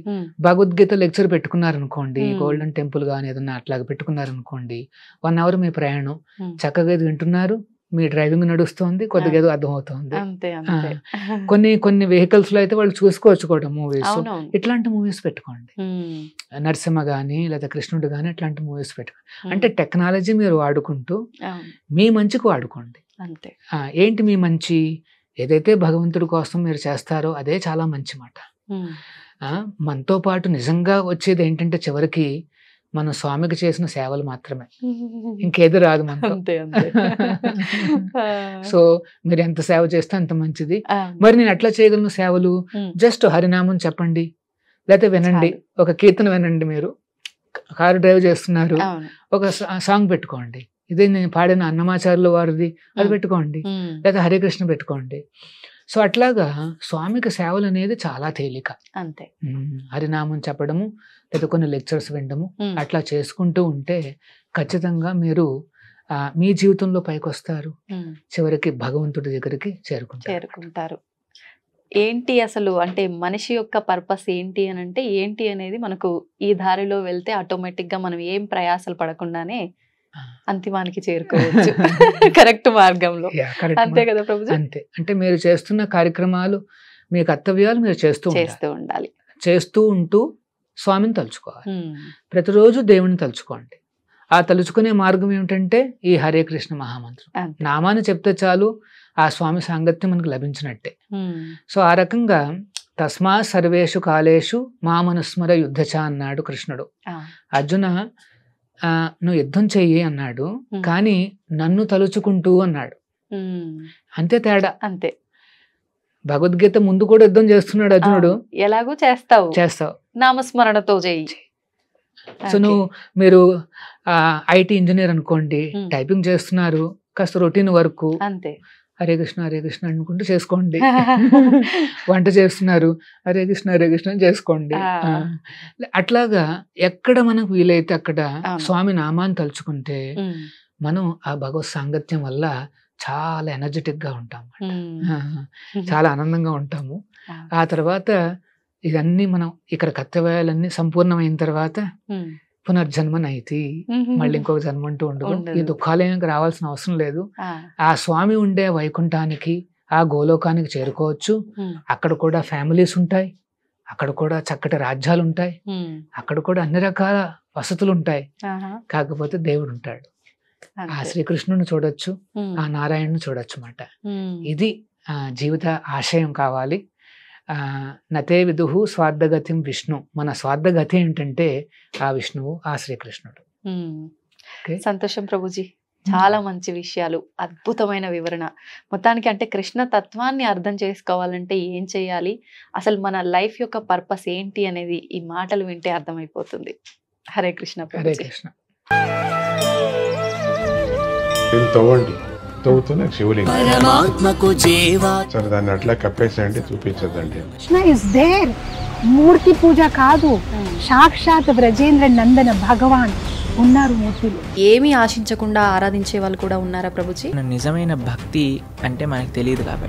భగవద్గీత లెక్చర్ పెట్టుకున్నారనుకోండి, గోల్డెన్ టెంపుల్ కానీ ఏదన్నా అట్లాగా పెట్టుకున్నారనుకోండి, 1 hour మీ ప్రయాణం చక్కగా వింటున్నారు, మీ డ్రైవింగ్ నడుస్తుంది, కొద్దిగా ఏదో అర్థం అవుతుంది. కొన్ని వెహికల్స్ లో అయితే వాళ్ళు చూసుకోవచ్చు కూడా మూవీస్. ఇట్లాంటి మూవీస్ పెట్టుకోండి, నరసింహ గానీ లేదా కృష్ణుడు గానీ ఇట్లాంటి మూవీస్ పెట్టుకోండి. అంటే టెక్నాలజీ మీరు వాడుకుంటూ మీ మంచికి వాడుకోండి. ఏంటి మీ మంచి, ఏదైతే భగవంతుడి కోసం మీరు చేస్తారో అదే చాలా మంచి మాట. మనతో పాటు నిజంగా వచ్చేది ఏంటంటే చివరికి మన స్వామికి చేసిన సేవలు మాత్రమే, ఇంకేది రాదు మనతో. సో మీరు ఎంత సేవ చేస్తే అంత మంచిది. మరి నేను ఎట్లా చేయగలను సేవలు, జస్ట్ హరినామం చెప్పండి, లేకపోతే వినండి, ఒక కీర్తన వినండి. మీరు కారు డ్రైవ్ చేస్తున్నారు, ఒక సాంగ్ పెట్టుకోండి, ఇదే నేను పాడిన అన్నమాచార్యుల వారిది అది పెట్టుకోండి, లేదా హరే కృష్ణ పెట్టుకోండి. సో అట్లాగా స్వామికి సేవలు అనేది చాలా తేలిక. అంతే. హరినామం చెప్పడము లేదా కొన్ని లెక్చర్స్ వినడము అట్లా చేసుకుంటూ ఉంటే ఖచ్చితంగా మీరు మీ జీవితంలో పైకి వస్తారు, చివరికి భగవంతుడి దగ్గరికి చేరుకుంటారు. ఏంటి అసలు అంటే మనిషి యొక్క పర్పస్ ఏంటి అని అంటే ఏంటి అనేది మనకు ఈ దారిలో వెళ్తే ఆటోమేటిక్ గా మనం ఏం ప్రయాసలు పడకుండానే అంతిమానికి చేరుకోవచ్చు, కరెక్ట్ మార్గంలో. అంతే కదా ప్రభుజీ? అంతే. అంటే మీరు చేస్తున్న కార్యక్రమాలు, మీ కర్తవ్యాలు మీరు చేస్తూ ఉండాలి. చేస్తూ ఉంటూ స్వామిని తలుచుకోవాలి, ప్రతిరోజు దేవుని తలుచుకోండి. ఆ తలుచుకునే మార్గం ఏమిటంటే ఈ హరే కృష్ణ మహామంత్రం. నామాన్ని చెప్తే చాలు, ఆ స్వామి సాంగత్యం మనకు లభించినట్టే. సో ఆ రకంగా తస్మా సర్వేషు కాలేషు మామనుస్మర యుద్ధచ అన్నాడు కృష్ణుడు. అర్జున నువ్వు యుద్ధం చెయ్యి అన్నాడు, కానీ నన్ను తలుచుకుంటూ అన్నాడు. అంతే తేడా. అంతే. భగవద్గీత ముందు కూడా యుద్ధం చేస్తున్నాడు అర్జునుడు. ఎలాగో చేస్తావు నామస్మరణతో చెయ్యి. సో మీరు ఐటీ ఇంజనీర్ అనుకోండి, టైపింగ్ చేస్తున్నారు, కాస్త రొటీన్ వర్క్, అంతే, హరే కృష్ణ అనుకుంటూ చేసుకోండి. వంట చేస్తున్నారు, హరే కృష్ణ చేసుకోండి. అట్లాగా ఎక్కడ మనకు వీలైతే అక్కడ స్వామి నామాన్ని తలుచుకుంటే మనం ఆ భగవత్ సాంగత్యం వల్ల చాలా ఎనర్జెటిక్ గా ఉంటాము, చాలా ఆనందంగా ఉంటాము. ఆ తర్వాత ఇవన్నీ మనం ఇక్కడ కర్తవ్యాలన్నీ సంపూర్ణమైన తర్వాత పునర్జన్మనైతి, మళ్ళీ ఇంకొక జన్మ అంటూ ఉండదు. ఈ దుఃఖాలయానికి రావాల్సిన అవసరం లేదు. ఆ స్వామి ఉండే వైకుంఠానికి, ఆ గోలోకానికి చేరుకోవచ్చు. అక్కడ కూడా ఫ్యామిలీస్ ఉంటాయి, అక్కడ కూడా చక్కటి రాజ్యాలు ఉంటాయి, అక్కడ కూడా అన్ని రకాల వసతులు ఉంటాయి. కాకపోతే దేవుడు ఉంటాడు. ఆ శ్రీకృష్ణుని చూడొచ్చు, ఆ నారాయణుని చూడొచ్చు అన్నమాట. ఇది జీవిత ఆశయం కావాలి. నతే విదుహు స్వార్థగతిం విష్ణు. మన స్వార్థగతి ఏంటంటే ఆ విష్ణువు, ఆ శ్రీకృష్ణుడు. సంతోషం ప్రభుజీ, చాలా మంచి విషయాలు, అద్భుతమైన వివరణ. మొత్తానికి అంటే కృష్ణ తత్వాన్ని అర్థం చేసుకోవాలంటే ఏం చేయాలి, అసలు మన లైఫ్ యొక్క పర్పస్ ఏంటి అనేది ఈ మాటలు వింటే అర్థమైపోతుంది. హరే కృష్ణ. హరే కృష్ణ. తవ్వండి, తవ్వుతూనే శివలింగం. సరే, దాన్ని అట్లా కప్పేసేయండి, చూపించదండి. Krishna is there. మూర్తి పూజ కాదు, సాక్షాత్ బ్రజేంద్ర నందన భగవాన్ ఉన్నారు మూర్తిలో. ఏమీ ఆశించకుండా ఆరాధించే వాళ్ళు కూడా ఉన్నారా ప్రభుజీ? నిజమైన భక్తి అంటే మనకు తెలియదు కాబట్టి